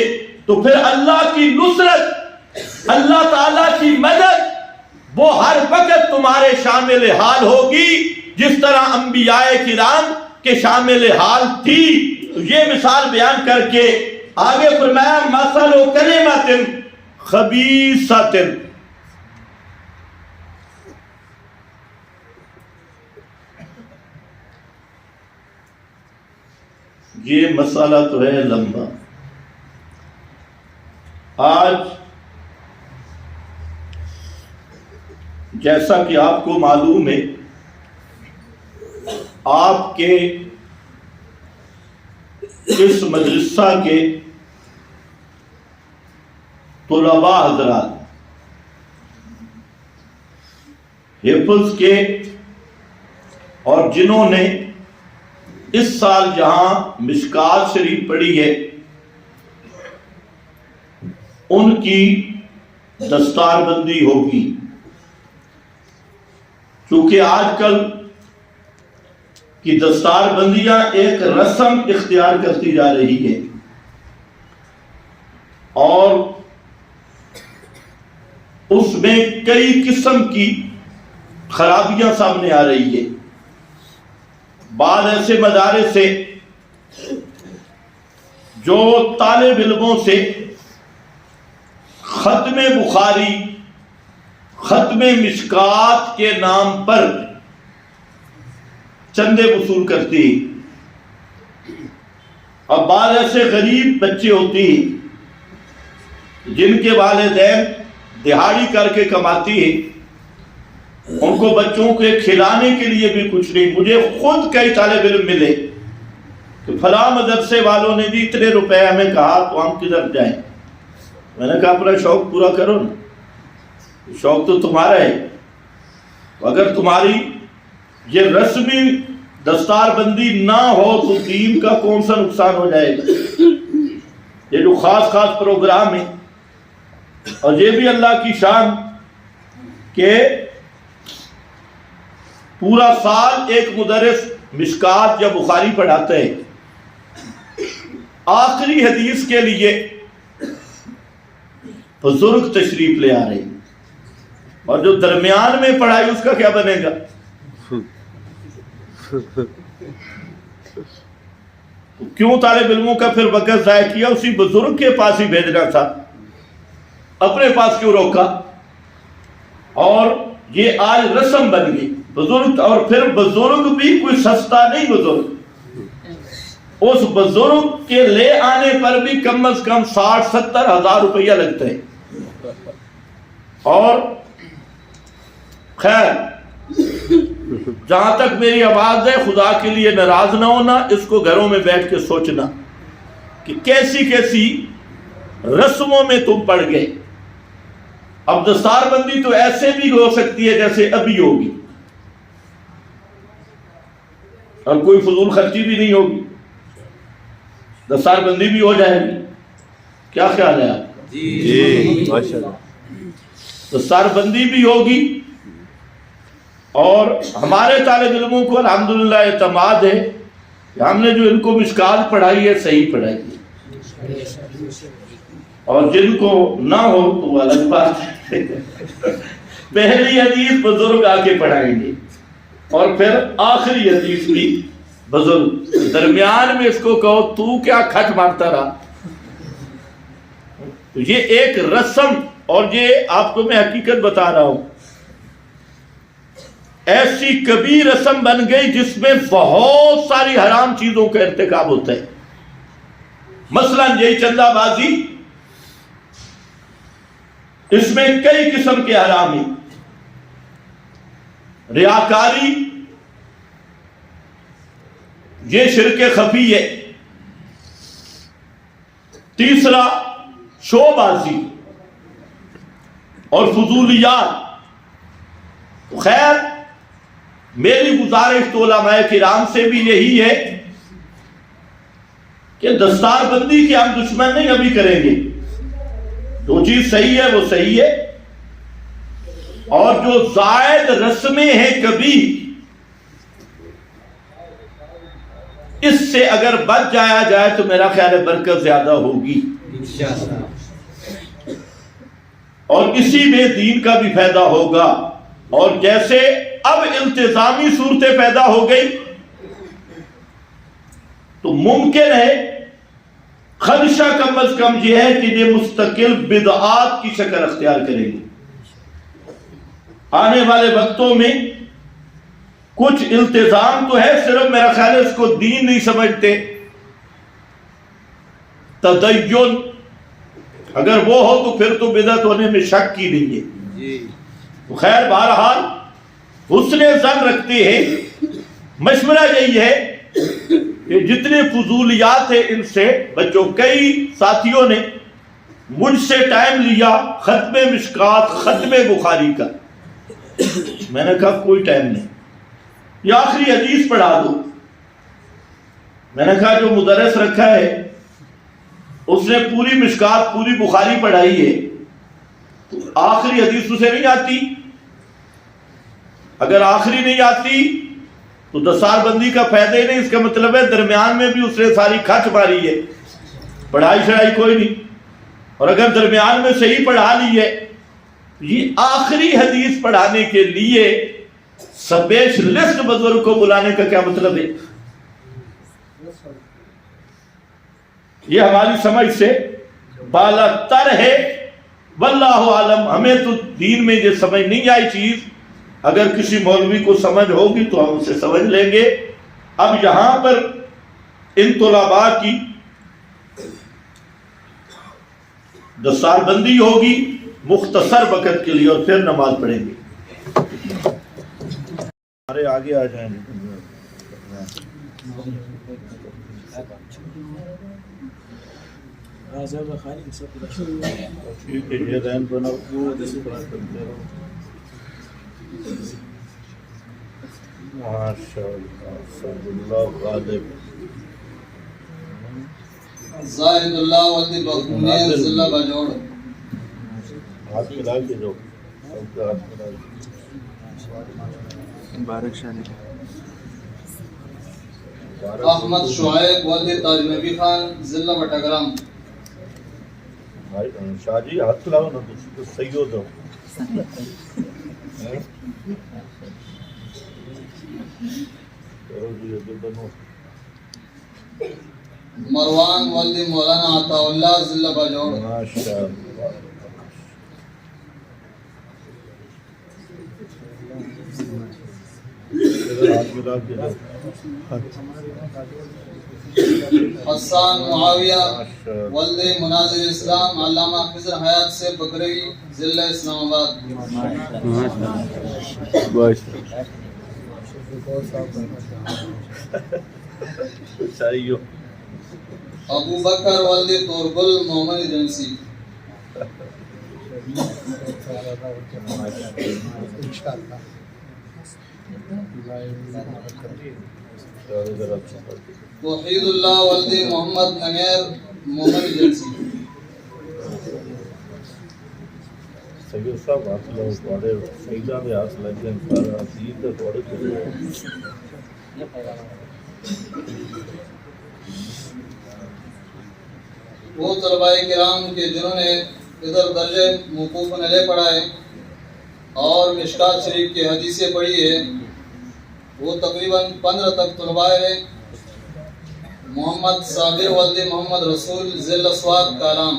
تو پھر اللہ کی نصرت، اللہ تعالیٰ کی مدد وہ ہر وقت تمہارے شامل حال ہوگی، جس طرح انبیاء کرام کے شامل حال تھی۔ تو یہ مثال بیان کر کے آگے فرمایا مثل کلمۃ خبیثۃ، یہ مسئلہ تو ہے لمبا۔ آج جیسا کہ آپ کو معلوم ہے، آپ کے اس مدرسہ کے طلباء حضرات حفظ کے، اور جنہوں نے اس سال جہاں مشکات شریف پڑھی ہے ان کی دستار بندی ہوگی، چونکہ آج کل کی دستار بندیاں ایک رسم اختیار کرتی جا رہی ہے، اور اس میں کئی قسم کی خرابیاں سامنے آ رہی ہے۔ بعض ایسے مدارس سے جو طالب علموں سے ختم بخاری، ختم مشکات کے نام پر چندے وصول کرتی، اور بعض ایسے غریب بچے ہوتی جن کے والدین دہاڑی کر کے کماتی ہیں، ان کو بچوں کے کھلانے کے لیے بھی کچھ نہیں۔ مجھے خود کئی طالب علم ملے کہ فلاں مدرسے والوں نے بھی اتنے روپے ہمیں کہا تو ہم کدھر جائیں؟ میں نے کہا اپنا شوق پورا کرو نا، شوق تو تمہارا ہے، اگر تمہاری یہ رسمی دستار بندی نہ ہو تو دین کا کون سا نقصان ہو جائے گا؟ یہ جو خاص خاص پروگرام ہیں، اور یہ بھی اللہ کی شان کہ پورا سال ایک مدرس مشکات یا بخاری پڑھاتا ہے، آخری حدیث کے لیے بزرگ تشریف لے آ رہے ہیں، اور جو درمیان میں پڑھائی اس کا کیا بنے گا؟ کیوں طالب علموں کا پھر وقت ضائع کیا؟ اسی بزرگ کے پاس ہی بھیجنا تھا، اپنے پاس کیوں روکا؟ اور یہ آج رسم بن گئی بزرگ، اور پھر بزرگ بھی کوئی سستا نہیں بزرگ، اس بزرگ کے لے آنے پر بھی کم از کم 60-70 ہزار روپیہ لگتا ہے۔ اور خیر، جہاں تک میری آواز ہے، خدا کے لیے ناراض نہ ہونا، اس کو گھروں میں بیٹھ کے سوچنا کہ کیسی کیسی رسموں میں تم پڑ گئے۔ اب دستار بندی تو ایسے بھی ہو سکتی ہے جیسے ابھی ہوگی، اور کوئی فضول خرچی بھی نہیں ہوگی، دستار بندی بھی ہو جائے گی۔ کیا خیال ہے آپ کا؟ جی ماشاءاللہ، دستار بندی بھی ہوگی، اور ہمارے طالب علموں کو الحمدللہ اعتماد ہے کہ ہم نے جو ان کو مشکات پڑھائی ہے صحیح پڑھائی ہے، اور جن کو نہ ہو تو وہ الگ بات ہے۔ پہلی حدیث بزرگ آ کے پڑھائیں گے، اور پھر آخری حدیث بھی بزرگ، درمیان میں اس کو کہو تو کیا کھٹ مارتا رہا۔ یہ ایک رسم، اور یہ آپ کو میں حقیقت بتا رہا ہوں، ایسی کبھی رسم بن گئی جس میں بہت ساری حرام چیزوں کا ارتکاب ہوتا ہے۔ مثلا یہی چندہ بازی، اس میں کئی قسم کے حرام ہیں، ریاکاری، یہ شرک خفی ہے۔ تیسرا شو بازی، اور فضولیات. خیر میری گزارش تو علماء کرام سے بھی یہی ہے کہ دستار بندی کی ہم دشمن نہیں ابھی کریں گے. جو چیز صحیح ہے وہ صحیح ہے، اور جو زائد رسمیں ہیں کبھی اس سے اگر بچ جایا جائے تو میرا خیال ہے برکت زیادہ ہوگی اور اسی میں دین کا بھی فائدہ ہوگا. اور جیسے اب التزامی صورتیں پیدا ہو گئی تو ممکن ہے، خدشہ کم از کم یہ ہے کہ یہ مستقل بدعات کی شکل اختیار کریں گے. آنے والے وقتوں میں کچھ التزام تو ہے، صرف میرا خیال ہے اس کو دین نہیں سمجھتے. تدین اگر وہ ہو تو پھر تو بدعت ہونے میں شک کی نہیں ہے. تو خیر بہرحال حسن ظن رکھتے ہیں. مشورہ یہی ہے کہ جتنے فضولیات ہیں ان سے بچوں. کئی ساتھیوں نے مجھ سے ٹائم لیا ختم مشکات ختم بخاری کا، میں نے کہا کوئی ٹائم نہیں، یہ آخری حدیث پڑھا دو. میں نے کہا جو مدرس رکھا ہے اس نے پوری مشکات پوری بخاری پڑھائی ہے تو آخری حدیث اسے نہیں آتی. اگر آخری نہیں آتی تو دستار بندی کا فائدہ ہی نہیں. اس کا مطلب ہے درمیان میں بھی اس نے ساری کھچ ماری ہے، پڑھائی شڑائی کوئی نہیں. اور اگر درمیان میں صحیح پڑھا لی ہے، یہ آخری حدیث پڑھانے کے لیے سپیشلسٹ بزرگ کو بلانے کا کیا مطلب ہے؟ یہ ہماری سمجھ سے بالا تر ہے. واللہ عالم. ہمیں تو دین میں یہ سمجھ نہیں آئی چیز، اگر کسی مولوی کو سمجھ ہوگی تو ہم اسے سمجھ لیں گے. اب یہاں پر ان طلباء کی دستار بندی ہوگی مختصر وقت کے لیے اور پھر نماز پڑھیں گے. ہمارے آگے آ جائیں گے. یہ رین بنا ماشاءاللہ غالب زاہد اللہ والدی بخونی زلہ بجوڑ. ہاتھ ملا کے جو سب کا ہاتھ ملا کے مبارک شانی احمد شعیب والدی تاج نبی خان زلہ بٹگرام. شاہ جی ہاتھ ملاؤ نا تو صحیح ہو دو. مروان والدی مولانا عطا اللہ زلہ بجوڑ. ماشاءاللہ. حسان معاویہ والدی مناظر اسلام علامہ خضر حیات سے بکری ضلع اسلام آباد. ابو بکر والدی تورگل محمد ایجنسی. توحید اللہ والدی محمد امیر محمد ایجنسی. سید صاحب آپ لوگ بڑے سیدہ میں آس لگے ہیں سارا سید بڑے کرے وہ طلباء کرام کے جنہوں نے ادھر درجہ موقوف علیہ پڑھائے اور مشکات شریف کی حدیثیں پڑھی ہے وہ تقریباً 15 تک طلباء ہیں. محمد صابر والدی محمد رسول ضلع سوات کالام.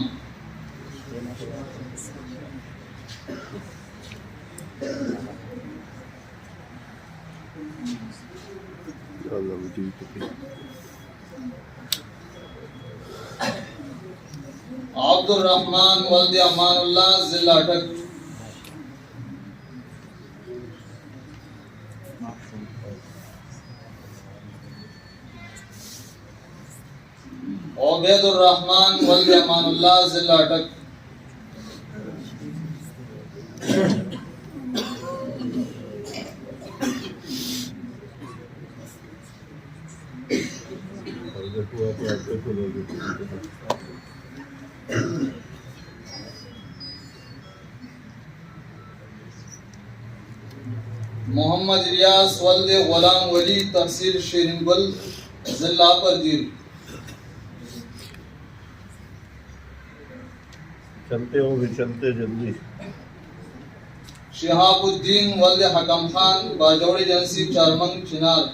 عبد الرحمن والدی امان اللہ ضلع اٹک. عبید الرحمن والدی امان اللہ ضلع اٹک. محمد الیاس ولد غلام ولی تحصیل شیرین گل ضلع پرجیر. چلتے ہو بھی چلتے جلدی. شہاب الدین ولد حکم خان باجوڑی جنسی چارمنگ چنار.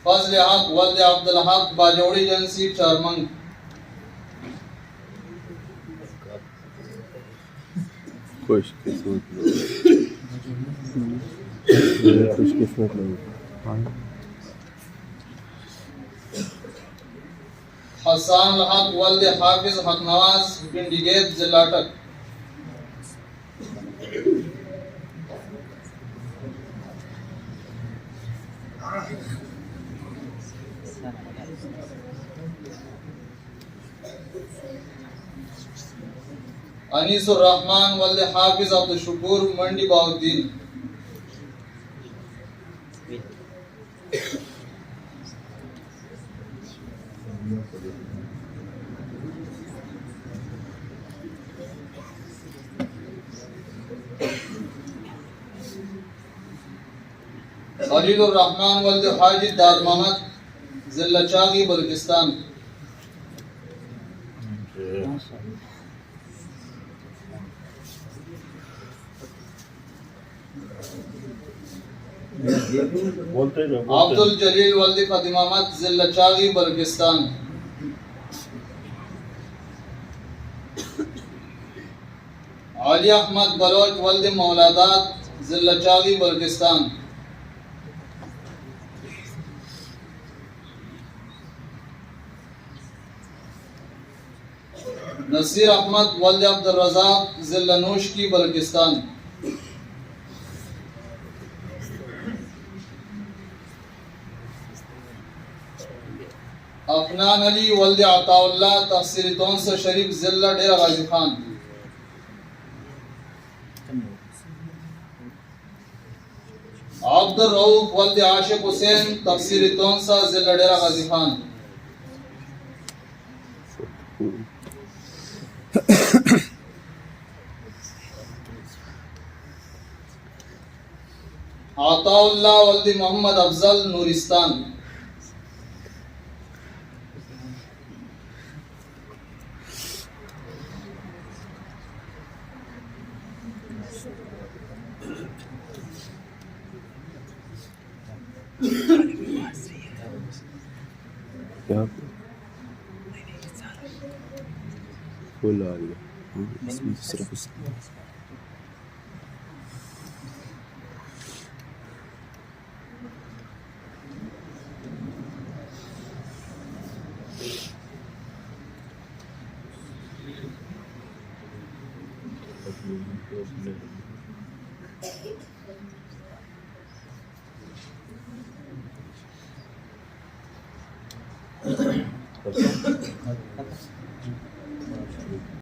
فضل حق ولد عبدالحق باجوڑی جنسی چارمنگ. خوش قسمت لوگ. حسان الحق ولد حافظ حق نواز پنڈی گیت ضلع اٹک. انیس الرحمن ولد حافظ عبدالشکور منڈی بہاؤالدین. خلیل الرحمن ولد حاجی دار محمد ضلع چاغی بلوچستان. عبد الجلیل ولد فاطمہ احمد ضلع چاغی بلوچستان. علی احمد بلوچ ولد مولادات ضلع چاغی بلوچستان. نصیر احمد ولد عبدالرزاق ضلع نوشکی بلوچستان. افنان علی ولد عطا اللہ تحصیل تونسہ شریف ضلع ڈیرہ غازی خان. عبد الرؤف ولد عاشق حسین تحصیل تونسہ ضلع ڈیرہ غازی خان. عطا اللہ ولد محمد افضل نورستان. فل آ گیا اس میں صرف اس